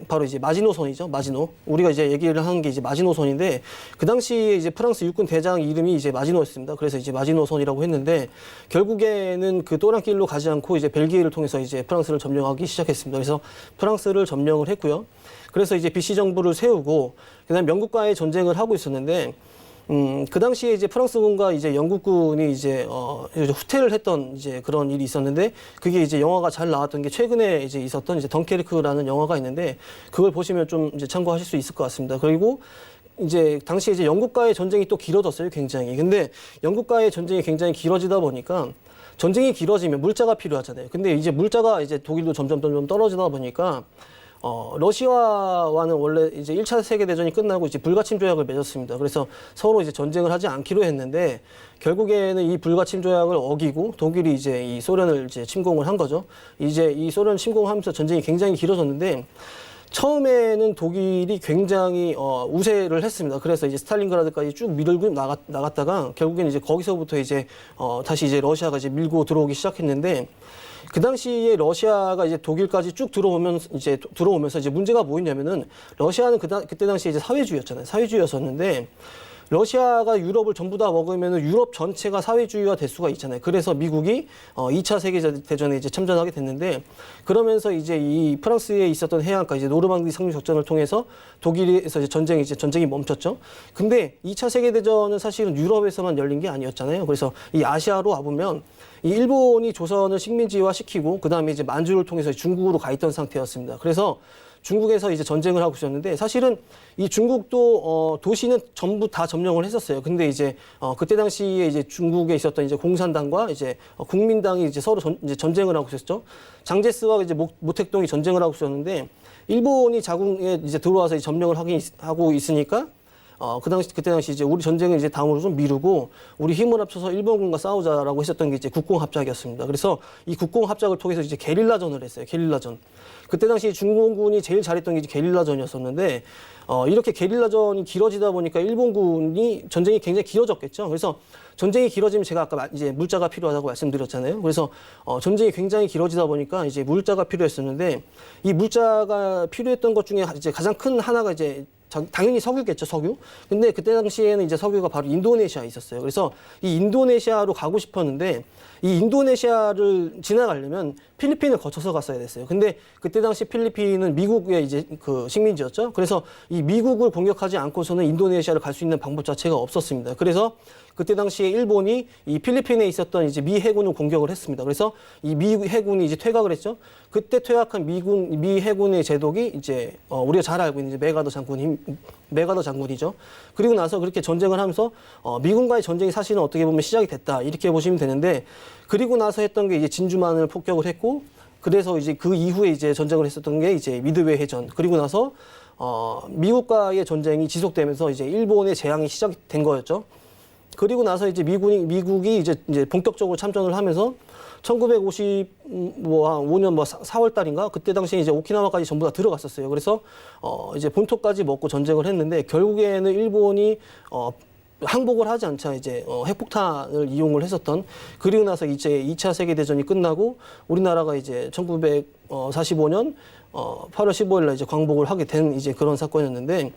바로 이제 마지노선이죠. 마지노. 우리가 이제 얘기를 하는 게 이제 마지노선인데, 그 당시에 이제 프랑스 육군 대장 이름이 이제 마지노였습니다. 그래서 이제 마지노선이라고 했는데, 결국에는 그 또랑길로 가지 않고 이제 벨기에를 통해서 이제 프랑스를 점령하기 시작했습니다. 그래서 프랑스를 점령을 했고요. 그래서 이제 비시 정부를 세우고, 그다음에 영국과의 전쟁을 하고 있었는데, 그 당시에 이제 프랑스군과 이제 영국군이 이제 후퇴를 했던 이제 그런 일이 있었는데, 그게 이제 영화가 잘 나왔던 게 최근에 이제 있었던 이제 덩케르크라는 영화가 있는데, 그걸 보시면 좀 이제 참고하실 수 있을 것 같습니다. 그리고 이제 당시에 이제 영국과의 전쟁이 또 길어졌어요, 굉장히. 근데 영국과의 전쟁이 굉장히 길어지다 보니까, 전쟁이 길어지면 물자가 필요하잖아요. 근데 이제 물자가 이제 독일도 점점 떨어지다 보니까 러시아와는 원래 이제 1차 세계대전이 끝나고 이제 불가침 조약을 맺었습니다. 그래서 서로 이제 전쟁을 하지 않기로 했는데, 결국에는 이 불가침 조약을 어기고 독일이 이제 이 소련을 이제 침공을 한 거죠. 이제 이 소련 침공하면서 전쟁이 굉장히 길어졌는데, 처음에는 독일이 굉장히 우세를 했습니다. 그래서 이제 스탈린그라드까지 쭉 밀고 나갔다가 결국에는 이제 거기서부터 이제 다시 이제 러시아가 이제 밀고 들어오기 시작했는데, 그 당시에 러시아가 이제 독일까지 쭉 들어오면서 이제 문제가 뭐였냐면은, 러시아는 그때 당시에 이제 사회주의였잖아요. 사회주의였었는데, 러시아가 유럽을 전부 다 먹으면 유럽 전체가 사회주의화 될 수가 있잖아요. 그래서 미국이 2차 세계대전에 이제 참전하게 됐는데, 그러면서 이제 이 프랑스에 있었던 해안가 이제 노르망디 상륙 작전을 통해서 독일에서 이제 전쟁이 멈췄죠. 근데 2차 세계대전은 사실은 유럽에서만 열린 게 아니었잖아요. 그래서 이 아시아로 와보면 이 일본이 조선을 식민지화 시키고 그다음에 이제 만주를 통해서 중국으로 가 있던 상태였습니다. 그래서 중국에서 이제 전쟁을 하고 있었는데 사실은 이 중국도 도시는 전부 다 점령을 했었어요. 근데 이제 그때 당시에 이제 중국에 있었던 이제 공산당과 이제 국민당이 이제 서로 이제 전쟁을 하고 있었죠. 장제스와 이제 모택동이 전쟁을 하고 있었는데 일본이 자국에 이제 들어와서 점령을 하고 있으니까 그때 당시 이제 우리 전쟁을 이제 다음으로 좀 미루고 우리 힘을 합쳐서 일본군과 싸우자라고 했었던 게 이제 국공합작이었습니다. 그래서 이 국공합작을 통해서 이제 게릴라전을 했어요. 게릴라전. 그때 당시 중공군이 제일 잘했던 게 이제 게릴라전이었었는데 이렇게 게릴라전이 길어지다 보니까 일본군이 전쟁이 굉장히 길어졌겠죠. 그래서 전쟁이 길어지면 제가 아까 이제 물자가 필요하다고 말씀드렸잖아요. 그래서 전쟁이 굉장히 길어지다 보니까 이제 물자가 필요했었는데 이 물자가 필요했던 것 중에 이제 가장 큰 하나가 이제 당연히 석유겠죠, 석유. 근데 그때 당시에는 이제 석유가 바로 인도네시아에 있었어요. 그래서 이 인도네시아로 가고 싶었는데 이 인도네시아를 지나가려면 필리핀을 거쳐서 갔어야 됐어요. 근데 그때 당시 필리핀은 미국의 이제 그 식민지였죠. 그래서 이 미국을 공격하지 않고서는 인도네시아를 갈 수 있는 방법 자체가 없었습니다. 그래서 그때 당시에 일본이 이 필리핀에 있었던 이제 미 해군을 공격을 했습니다. 그래서 이 미 해군이 이제 퇴각을 했죠. 그때 퇴각한 미 해군의 제독이 이제 우리가 잘 알고 있는 이제 메가더 장군이죠. 그리고 나서 그렇게 전쟁을 하면서 미군과의 전쟁이 사실은 어떻게 보면 시작이 됐다 이렇게 보시면 되는데 그리고 나서 했던 게 이제 진주만을 폭격을 했고 그래서 이제 그 이후에 이제 전쟁을 했었던 게 이제 미드웨이 해전 그리고 나서 미국과의 전쟁이 지속되면서 이제 일본의 재앙이 시작된 거였죠. 그리고 나서 이제 미국이 이제 본격적으로 참전을 하면서 1955년 4월 달인가 그때 당시에 이제 오키나와까지 전부 다 들어갔었어요. 그래서 이제 본토까지 먹고 전쟁을 했는데 결국에는 일본이 항복을 하지 않자 이제 핵폭탄을 이용을 했었던 그리고 나서 이제 2차 세계 대전이 끝나고 우리나라가 이제 1945년 8월 15일 날 이제 광복을 하게 된 이제 그런 사건이었는데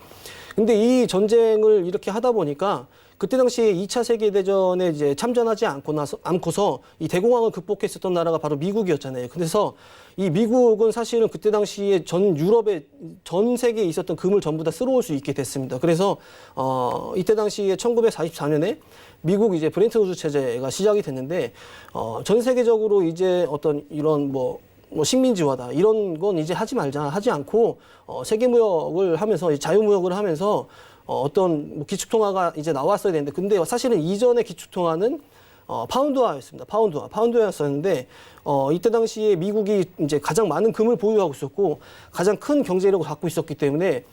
근데 이 전쟁을 이렇게 하다 보니까 그때 당시에 2차 세계대전에 이제 참전하지 않고서 이 대공황을 극복했었던 나라가 바로 미국이었잖아요. 그래서 이 미국은 사실은 그때 당시에 전 세계에 있었던 금을 전부 다 쓸어올 수 있게 됐습니다. 그래서 이때 당시에 1944년에 미국 이제 브렌튼 우즈 체제가 시작이 됐는데 전 세계적으로 이제 어떤 이런 뭐 식민지화다 이런 건 이제 하지 않고 세계무역을 하면서 자유무역을 하면서 어떤 기축통화가 이제 나왔어야 되는데 근데 사실은 이전의 기축통화는 파운드화였습니다. 파운드화였었는데 이때 당시에 미국이 이제 가장 많은 금을 보유하고 있었고 가장 큰 경제력을 갖고 있었기 때문에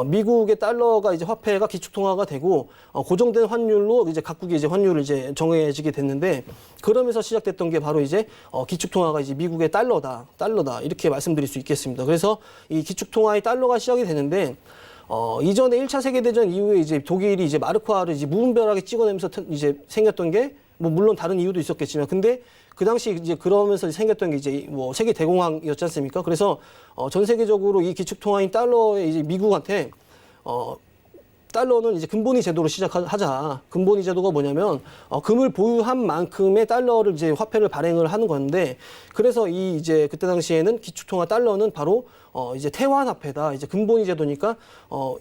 미국의 달러가 이제 화폐가 기축통화가 되고 고정된 환율로 이제 각국이 이제 환율을 이제 정해지게 됐는데 그러면서 시작됐던 게 바로 이제 기축통화가 이제 미국의 달러다 이렇게 말씀드릴 수 있겠습니다. 그래서 이 기축통화의 달러가 시작이 되는데 이전에 1차 세계대전 이후에 이제 독일이 이제 마르크화를 이제 무분별하게 찍어내면서 이제 생겼던 게 뭐 물론 다른 이유도 있었겠지만 근데 그 당시 이제 그러면서 생겼던 게 이제 뭐 세계 대공황이었지 않습니까? 그래서 전 세계적으로 이 기축통화인 달러에 이제 미국한테 달러는 이제 근본위 제도로 시작하자. 근본위 제도가 뭐냐면 금을 보유한 만큼의 달러를 이제 화폐를 발행을 하는 건데 그래서 이 이제 그때 당시에는 기축통화 달러는 바로 이제 태환화폐다. 이제 근본위 제도니까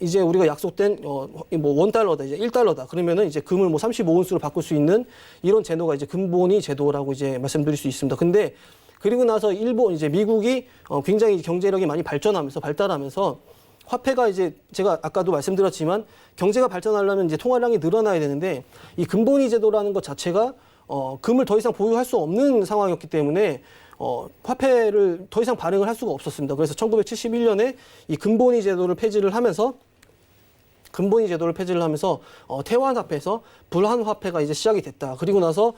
이제 우리가 약속된 뭐 $1다. 이제 $1다. 그러면은 이제 금을 뭐 35온스로 바꿀 수 있는 이런 제도가 이제 근본위 제도라고 이제 말씀드릴 수 있습니다. 근데 그리고 나서 이제 미국이 굉장히 경제력이 많이 발달하면서 화폐가 이제 제가 아까도 말씀드렸지만 경제가 발전하려면 이제 통화량이 늘어나야 되는데 이 근본위 제도라는 것 자체가 금을 더 이상 보유할 수 없는 상황이었기 때문에 화폐를 더 이상 발행을 할 수가 없었습니다. 그래서 1971년에 이 근본위 제도를 폐지를 하면서 태환화폐에서 불환화폐가 이제 시작이 됐다. 그리고 나서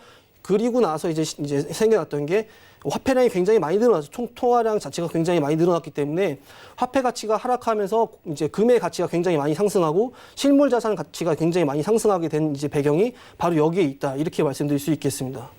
이제 생겨났던 게 화폐량이 굉장히 많이 늘어나서 통화량 자체가 굉장히 많이 늘어났기 때문에 화폐 가치가 하락하면서 이제 금의 가치가 굉장히 많이 상승하고 실물 자산 가치가 굉장히 많이 상승하게 된 이제 배경이 바로 여기에 있다. 이렇게 말씀드릴 수 있겠습니다.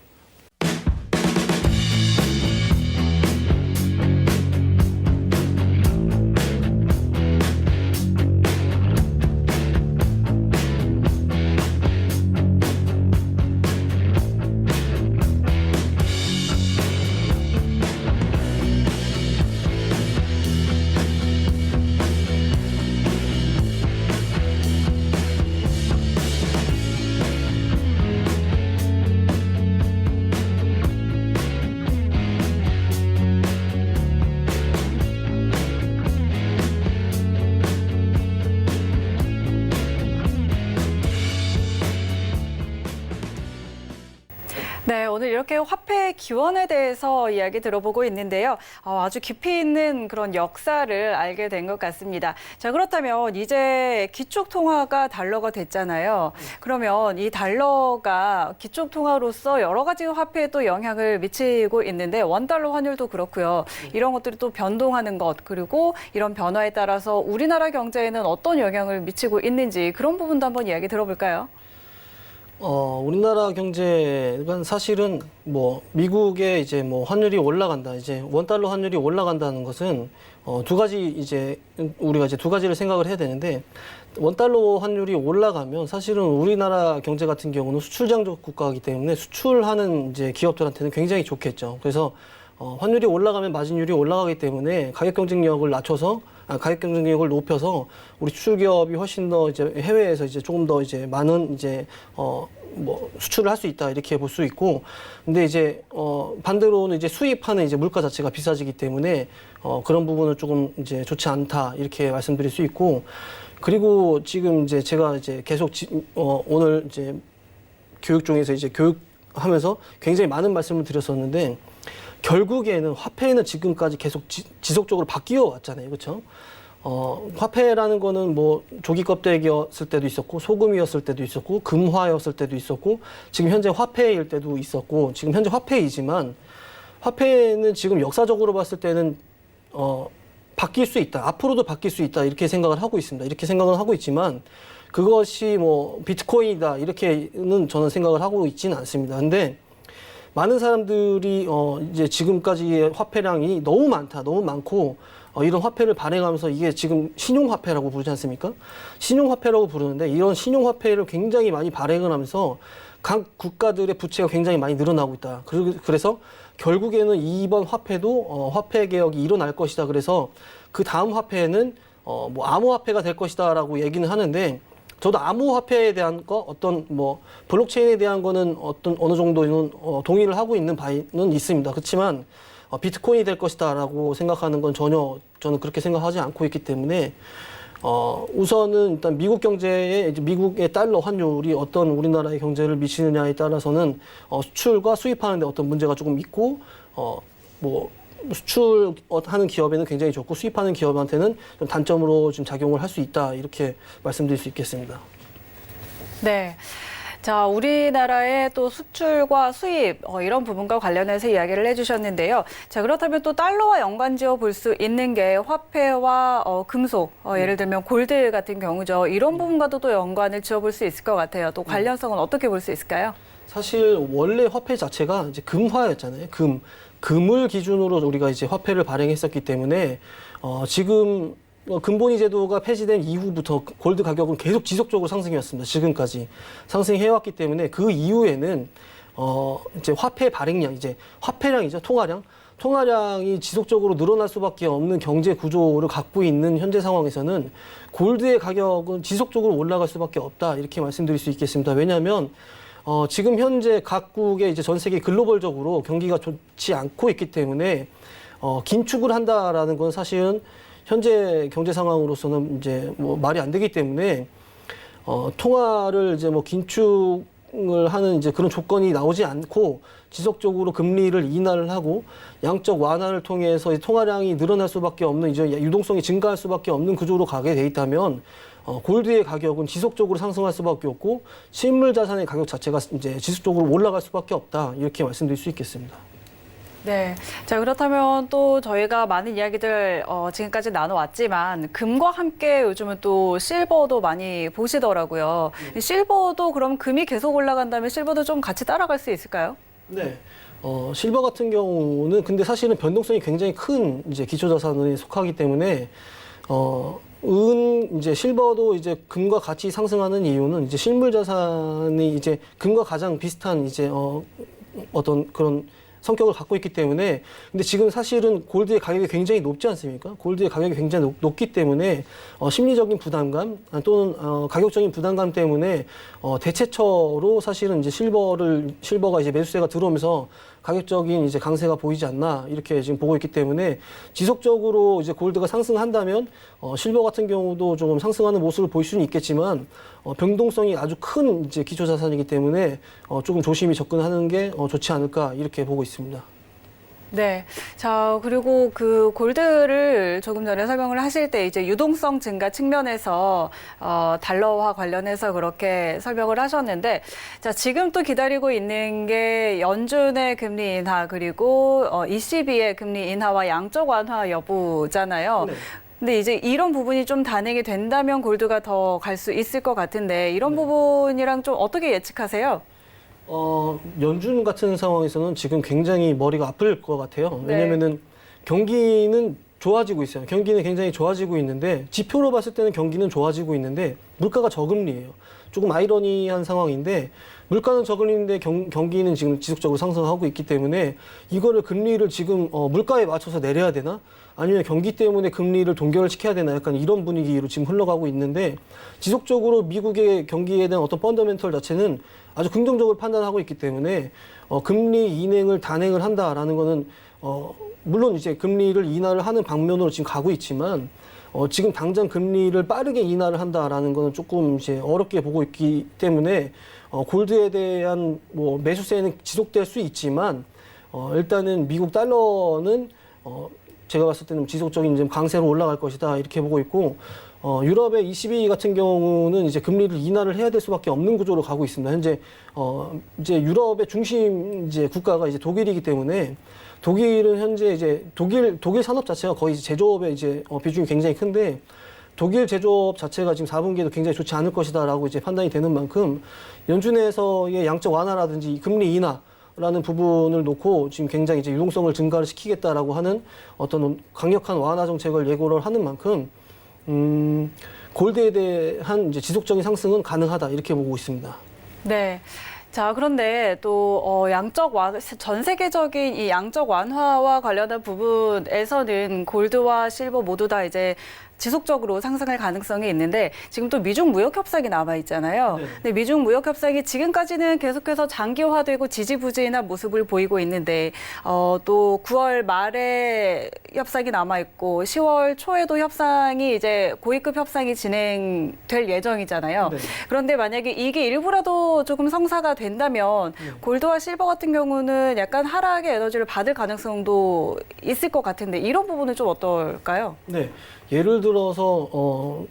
네, 오늘 이렇게 화폐 기원에 대해서 이야기 들어보고 있는데요. 아주 깊이 있는 그런 역사를 알게 된 것 같습니다. 자, 그렇다면 이제 기축통화가 달러가 됐잖아요. 그러면 이 달러가 기축통화로서 여러 가지 화폐에 또 영향을 미치고 있는데 원달러 환율도 그렇고요. 이런 것들이 또 변동하는 것, 그리고 이런 변화에 따라서 우리나라 경제에는 어떤 영향을 미치고 있는지 그런 부분도 한번 이야기 들어볼까요? 우리나라 경제가 사실은 뭐 미국의 이제 뭐 환율이 올라간다, 이제 원달러 환율이 올라간다는 것은 두 가지 이제 우리가 이제 두 가지를 생각을 해야 되는데, 원달러 환율이 올라가면 사실은 우리나라 경제 같은 경우는 수출장적 국가이기 때문에 수출하는 이제 기업들한테는 굉장히 좋겠죠. 그래서 환율이 올라가면 마진율이 올라가기 때문에 가격 경쟁력을 높여서 우리 수출 기업이 훨씬 더 이제 해외에서 이제 조금 더 이제 많은 이제 뭐 수출을 할 수 있다, 이렇게 볼 수 있고, 근데 이제 반대로는 이제 수입하는 이제 물가 자체가 비싸지기 때문에 그런 부분은 조금 이제 좋지 않다, 이렇게 말씀드릴 수 있고, 그리고 지금 이제 제가 이제 계속 오늘 이제 교육 중에서 이제 교육하면서 굉장히 많은 말씀을 드렸었는데, 결국에는 화폐는 지금까지 계속 지속적으로 바뀌어 왔잖아요. 그렇죠? 화폐라는 거는 뭐 조기 껍데기였을 때도 있었고, 소금이었을 때도 있었고, 금화였을 때도 있었고, 지금 현재 화폐일 때도 있었고, 지금 현재 화폐이지만, 화폐는 지금 역사적으로 봤을 때는 바뀔 수 있다, 앞으로도 바뀔 수 있다, 이렇게 생각을 하고 있습니다. 이렇게 생각을 하고 있지만, 그것이 뭐 비트코인이다, 이렇게는 저는 생각을 하고 있지는 않습니다. 근데 많은 사람들이 이제 지금까지의 화폐량이 너무 많다, 너무 많고, 이런 화폐를 발행하면서 이게 지금 신용화폐라고 부르지 않습니까? 신용화폐라고 부르는데, 이런 신용화폐를 굉장히 많이 발행을 하면서 각 국가들의 부채가 굉장히 많이 늘어나고 있다. 그래서 결국에는 이번 화폐도 화폐 개혁이 일어날 것이다. 그래서 그 다음 화폐는 뭐 암호화폐가 될 것이다라고 얘기는 하는데, 저도 암호화폐에 대한 어떤 뭐 블록체인에 대한 거는 어느 정도는 동의를 하고 있는 바는 있습니다. 그렇지만 비트코인이 될 것이다라고 생각하는 건 전혀 저는 그렇게 생각하지 않고 있기 때문에, 우선은 일단 미국 경제에 이제 미국의 달러 환율이 어떤 우리나라의 경제를 미치느냐에 따라서는 수출과 수입하는 데 어떤 문제가 조금 있고, 뭐 수출하는 기업에는 굉장히 좋고, 수입하는 기업한테는 좀 단점으로 좀 작용을 할 수 있다, 이렇게 말씀드릴 수 있겠습니다. 네. 자, 우리나라의 또 수출과 수입 이런 부분과 관련해서 이야기를 해주셨는데요. 자, 그렇다면 또 달러와 연관지어 볼 수 있는 게 화폐와 금속, 예를 들면 골드 같은 경우죠. 이런 부분과도 또 연관을 지어 볼 수 있을 것 같아요. 또 관련성은 어떻게 볼 수 있을까요? 사실 원래 화폐 자체가 이제 금화였잖아요. 금을 기준으로 우리가 이제 화폐를 발행했었기 때문에 지금 금본위 제도가 폐지된 이후부터 골드 가격은 계속 지속적으로 상승해왔습니다. 지금까지 상승해왔기 때문에 그 이후에는 이제 화폐 발행량, 이제 화폐량이죠, 통화량이 지속적으로 늘어날 수밖에 없는 경제 구조를 갖고 있는 현재 상황에서는 골드의 가격은 지속적으로 올라갈 수밖에 없다, 이렇게 말씀드릴 수 있겠습니다. 왜냐하면 지금 현재 각국의 이제 전 세계 글로벌적으로 경기가 좋지 않고 있기 때문에 긴축을 한다라는 건 사실은 현재 경제 상황으로서는 이제 뭐 말이 안 되기 때문에 통화를 이제 뭐 긴축을 하는 이제 그런 조건이 나오지 않고 지속적으로 금리를 인하를 하고 양적 완화를 통해서 통화량이 늘어날 수밖에 없는, 이제 유동성이 증가할 수밖에 없는 구조로 가게 돼 있다면 골드의 가격은 지속적으로 상승할 수밖에 없고 실물 자산의 가격 자체가 이제 지속적으로 올라갈 수밖에 없다, 이렇게 말씀드릴 수 있겠습니다. 네. 자, 그렇다면 또 저희가 많은 이야기들 지금까지 나눠왔지만 금과 함께 요즘은 또 실버도 많이 보시더라고요. 실버도 그럼 금이 계속 올라간다면 실버도 좀 같이 따라갈 수 있을까요? 네. 실버 같은 경우는 근데 사실은 변동성이 굉장히 큰 이제 기초자산에 속하기 때문에 이제 실버도 이제 금과 같이 상승하는 이유는 이제 실물 자산이 이제 금과 가장 비슷한 이제 어떤 그런 성격을 갖고 있기 때문에, 근데 지금 사실은 골드의 가격이 굉장히 높지 않습니까? 골드의 가격이 굉장히 높기 때문에 심리적인 부담감 또는 가격적인 부담감 때문에 대체처로 사실은 이제 실버가 이제 매수세가 들어오면서 가격적인 이제 강세가 보이지 않나 이렇게 지금 보고 있기 때문에 지속적으로 이제 골드가 상승한다면 실버 같은 경우도 조금 상승하는 모습을 보일 수는 있겠지만 변동성이 아주 큰 이제 기초 자산이기 때문에 조금 조심히 접근하는 게 좋지 않을까 이렇게 보고 있습니다. 네. 자, 그리고 그 골드를 조금 전에 설명을 하실 때 이제 유동성 증가 측면에서 달러와 관련해서 그렇게 설명을 하셨는데, 자, 지금 또 기다리고 있는 게 연준의 금리 인하 그리고 ECB의 금리 인하와 양적 완화 여부잖아요. 네. 근데 이제 이런 부분이 좀 단행이 된다면 골드가 더 갈 수 있을 것 같은데 이런 부분이랑 좀 어떻게 예측하세요? 연준 같은 상황에서는 지금 굉장히 머리가 아플 것 같아요. 네. 왜냐면은 경기는 좋아지고 있어요. 경기는 굉장히 좋아지고 있는데 지표로 봤을 때는 경기는 좋아지고 있는데 물가가 저금리예요. 조금 아이러니한 상황인데 물가는 저금리인데 경기는 지금 지속적으로 상승하고 있기 때문에 이거를 금리를 지금 물가에 맞춰서 내려야 되나? 아니면 경기 때문에 금리를 동결을 시켜야 되나? 약간 이런 분위기로 지금 흘러가고 있는데 지속적으로 미국의 경기에 대한 어떤 펀더멘털 자체는 아주 긍정적으로 판단하고 있기 때문에 금리 인행을 단행을 한다라는 거는 물론 이제 금리를 인하를 하는 방면으로 지금 가고 있지만 지금 당장 금리를 빠르게 인하를 한다라는 거는 조금 이제 어렵게 보고 있기 때문에 골드에 대한 뭐 매수세는 지속될 수 있지만 일단은 미국 달러는 제가 봤을 때는 지속적인 이제 강세로 올라갈 것이다 이렇게 보고 있고 유럽의 ECB 같은 경우는 이제 금리를 인하를 해야 될 수밖에 없는 구조로 가고 있습니다. 현재 이제 유럽의 중심 이제 국가가 이제 독일이기 때문에 독일은 현재 이제 독일 산업 자체가 거의 이제 제조업의 이제 비중이 굉장히 큰데 독일 제조업 자체가 지금 4분기에도 굉장히 좋지 않을 것이다라고 이제 판단이 되는 만큼 연준에서의 양적 완화라든지 금리 인하라는 부분을 놓고 지금 굉장히 이제 유동성을 증가를 시키겠다라고 하는 어떤 강력한 완화 정책을 예고를 하는 만큼 골드에 대한 이제 지속적인 상승은 가능하다 이렇게 보고 있습니다. 네. 자, 그런데 또 전 세계적인 이 양적 완화와 관련한 부분에서는 골드와 실버 모두 다 이제 지속적으로 상승할 가능성이 있는데 지금 또 미중 무역 협상이 남아 있잖아요. 네. 근데 미중 무역 협상이 지금까지는 계속해서 장기화되고 지지부진한 모습을 보이고 있는데 또 9월 말에 협상이 남아 있고 10월 초에도 협상이 이제 고위급 협상이 진행될 예정이잖아요. 네. 그런데 만약에 이게 일부라도 조금 성사가 된다면 골드와 실버 같은 경우는 약간 하락의 에너지를 받을 가능성도 있을 것 같은데 이런 부분은 좀 어떨까요? 네. 예를 들어서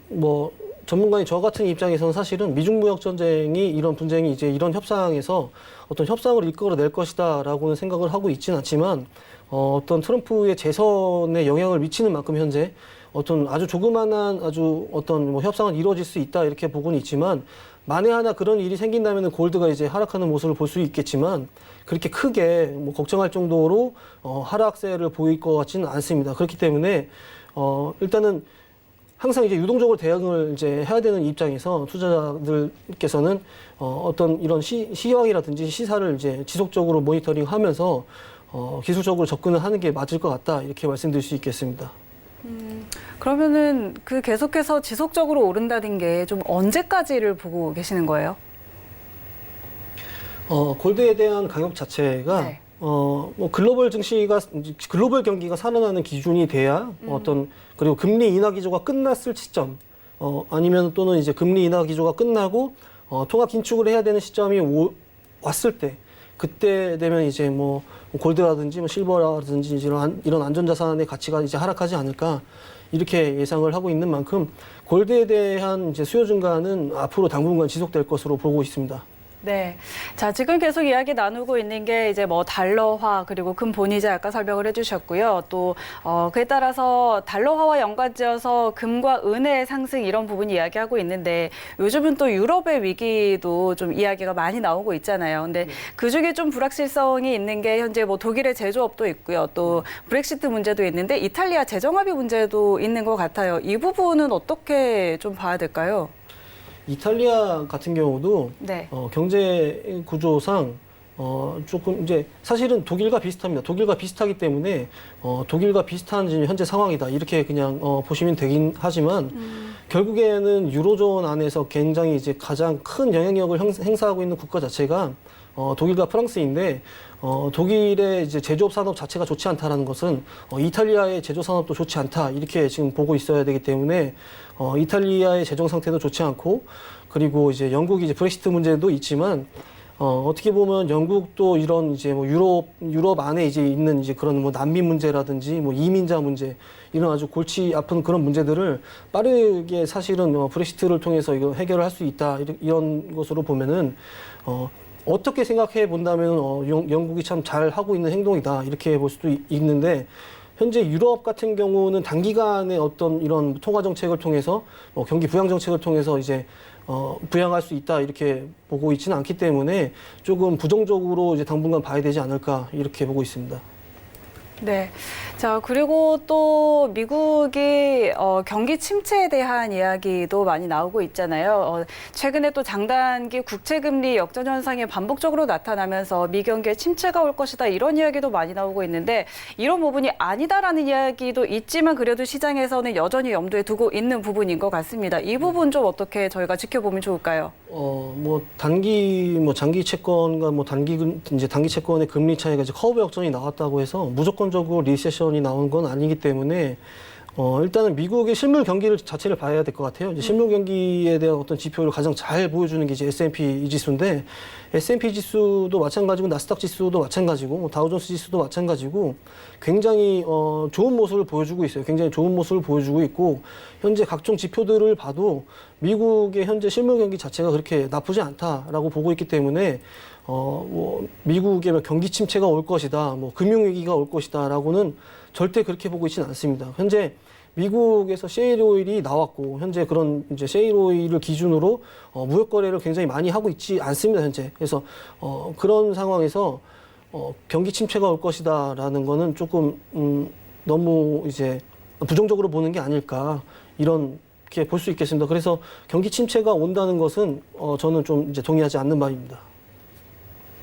뭐 전문가인 저 같은 입장에서는 사실은 미중 무역 전쟁이 이런 분쟁이 이제 이런 협상에서 어떤 협상을 이끌어낼 것이다라고는 생각을 하고 있지는 않지만 어떤 트럼프의 재선에 영향을 미치는 만큼 현재 어떤 아주 조그만한 아주 어떤 뭐 협상은 이루어질 수 있다 이렇게 보고는 있지만 만에 하나 그런 일이 생긴다면 골드가 이제 하락하는 모습을 볼 수 있겠지만 그렇게 크게 뭐 걱정할 정도로 하락세를 보일 것 같지는 않습니다. 그렇기 때문에 일단은 항상 이제 유동적으로 대응을 이제 해야 되는 입장에서 투자자들께서는 어떤 이런 시황이라든지 시사를 이제 지속적으로 모니터링하면서 기술적으로 접근을 하는 게 맞을 것 같다 이렇게 말씀드릴 수 있겠습니다. 그러면은 그 계속해서 지속적으로 오른다는 게 좀 언제까지를 보고 계시는 거예요? 골드에 대한 가격 자체가 네. 뭐 글로벌 글로벌 경기가 살아나는 기준이 돼야 그리고 금리 인하 기조가 끝났을 시점, 아니면 또는 이제 금리 인하 기조가 끝나고 통화 긴축을 해야 되는 시점이 왔을 때, 그때 되면 이제 뭐 골드라든지 뭐 실버라든지 이런 안전자산의 가치가 이제 하락하지 않을까 이렇게 예상을 하고 있는 만큼 골드에 대한 이제 수요 증가는 앞으로 당분간 지속될 것으로 보고 있습니다. 네. 자, 지금 계속 이야기 나누고 있는 게 이제 뭐 달러화 그리고 금 본이자 아까 설명을 해주셨고요. 또 그에 따라서 달러화와 연관지어서 금과 은의 상승 이런 부분 이야기하고 있는데 요즘은 또 유럽의 위기도 좀 이야기가 많이 나오고 있잖아요. 근데 그 중에 좀 불확실성이 있는 게 현재 뭐 독일의 제조업도 있고요. 또 브렉시트 문제도 있는데 이탈리아 재정합의 문제도 있는 것 같아요. 이 부분은 어떻게 좀 봐야 될까요? 이탈리아 같은 경우도 네. 경제 구조상 조금 이제 사실은 독일과 비슷합니다. 독일과 비슷하기 때문에 독일과 비슷한 지금 현재 상황이다 이렇게 그냥 보시면 되긴 하지만 결국에는 유로존 안에서 굉장히 이제 가장 큰 영향력을 행사하고 있는 국가 자체가 독일과 프랑스인데 독일의 이제 제조업 산업 자체가 좋지 않다라는 것은 이탈리아의 제조 산업도 좋지 않다 이렇게 지금 보고 있어야 되기 때문에 이탈리아의 재정 상태도 좋지 않고 그리고 이제 영국이 이제 브렉시트 문제도 있지만 어떻게 보면 영국도 이런 이제 뭐 유럽 안에 이제 있는 이제 그런 뭐 난민 문제라든지 뭐 이민자 문제 이런 아주 골치 아픈 그런 문제들을 빠르게 사실은 브렉시트를 통해서 이거 해결을 할 수 있다 이런 것으로 보면은 어떻게 생각해 본다면 영국이 참 잘 하고 있는 행동이다 이렇게 볼 수도 있는데 현재 유럽 같은 경우는 단기간에 어떤 이런 통화 정책을 통해서 경기 부양 정책을 통해서 이제 부양할 수 있다 이렇게 보고 있지는 않기 때문에 조금 부정적으로 이제 당분간 봐야 되지 않을까 이렇게 보고 있습니다. 네. 자, 그리고 또 미국이 경기 침체에 대한 이야기도 많이 나오고 있잖아요. 최근에 또 장단기 국채금리 역전 현상이 반복적으로 나타나면서 미경기에 침체가 올 것이다 이런 이야기도 많이 나오고 있는데 이런 부분이 아니다라는 이야기도 있지만 그래도 시장에서는 여전히 염두에 두고 있는 부분인 것 같습니다. 이 부분 좀 어떻게 저희가 지켜보면 좋을까요? 장기 채권과 단기 채권의 금리 차이가 이제 커브 역전이 나왔다고 해서 무조건적으로 리세션이 나온 건 아니기 때문에 일단은 미국의 실물 경기를 자체를 봐야 될 것 같아요. 이제 실물 경기에 대한 어떤 지표를 가장 잘 보여주는 게 이제 S&P 지수인데 S&P 지수도 마찬가지고 나스닥 지수도 마찬가지고 다우존스 지수도 마찬가지고 굉장히 좋은 모습을 보여주고 있어요. 굉장히 좋은 모습을 보여주고 있고 현재 각종 지표들을 봐도 미국의 현재 실물 경기 자체가 그렇게 나쁘지 않다라고 보고 있기 때문에 미국의 경기 침체가 올 것이다, 금융 위기가 올 것이다라고는 절대 그렇게 보고 있지는 않습니다. 현재 미국에서 셰일 오일이 나왔고 현재 그런 이제 셰일 오일을 기준으로 무역 거래를 굉장히 많이 하고 있지 않습니다. 현재 그래서 그런 상황에서 경기 침체가 올 것이다라는 거는 조금 너무 이제 부정적으로 보는 게 아닐까 이렇게 볼 수 있겠습니다. 그래서 경기 침체가 온다는 것은 저는 좀 이제 동의하지 않는 바입니다.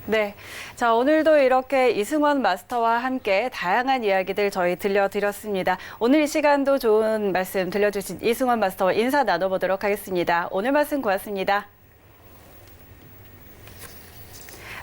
네. 자, 오늘도 이렇게 이승원 마스터와 함께 다양한 이야기들 저희 들려드렸습니다. 오늘 이 시간도 좋은 말씀 들려주신 이승원 마스터와 인사 나눠보도록 하겠습니다. 오늘 말씀 고맙습니다.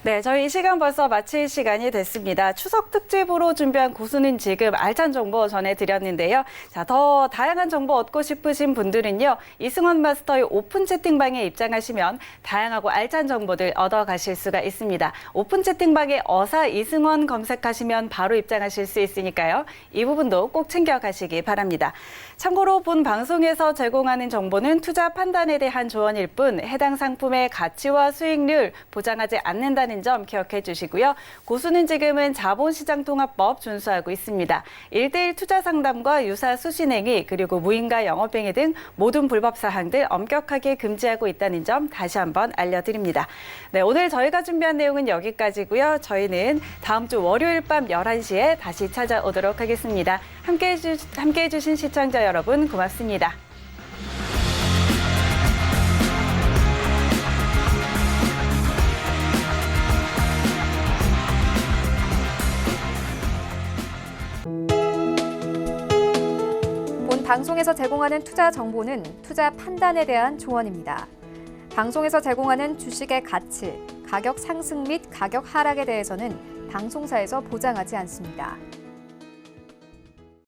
네, 저희 이 시간 벌써 마칠 시간이 됐습니다. 추석 특집으로 준비한 고수는 지금 알찬 정보 전해드렸는데요. 자, 더 다양한 정보 얻고 싶으신 분들은요. 이승원 마스터의 오픈 채팅방에 입장하시면 다양하고 알찬 정보들 얻어가실 수가 있습니다. 오픈 채팅방에 어사 이승원 검색하시면 바로 입장하실 수 있으니까요. 이 부분도 꼭 챙겨가시기 바랍니다. 참고로 본 방송에서 제공하는 정보는 투자 판단에 대한 조언일 뿐 해당 상품의 가치와 수익률 보장하지 않는다는 점 기억해 주시고요. 고수는 지금은 자본시장통합법 준수하고 있습니다. 1:1 투자 상담과 유사 수신행위 그리고 무인가 영업행위 등 모든 불법 사항들 엄격하게 금지하고 있다는 점 다시 한번 알려드립니다. 네, 오늘 저희가 준비한 내용은 여기까지고요. 저희는 다음 주 월요일 밤 11시에 다시 찾아오도록 하겠습니다. 함께해 주신 시청자 여러분 고맙습니다. 방송에서 제공하는 투자 정보는 투자 판단에 대한 조언입니다. 방송에서 제공하는 주식의 가치, 가격 상승 및 가격 하락에 대해서는 방송사에서 보장하지 않습니다.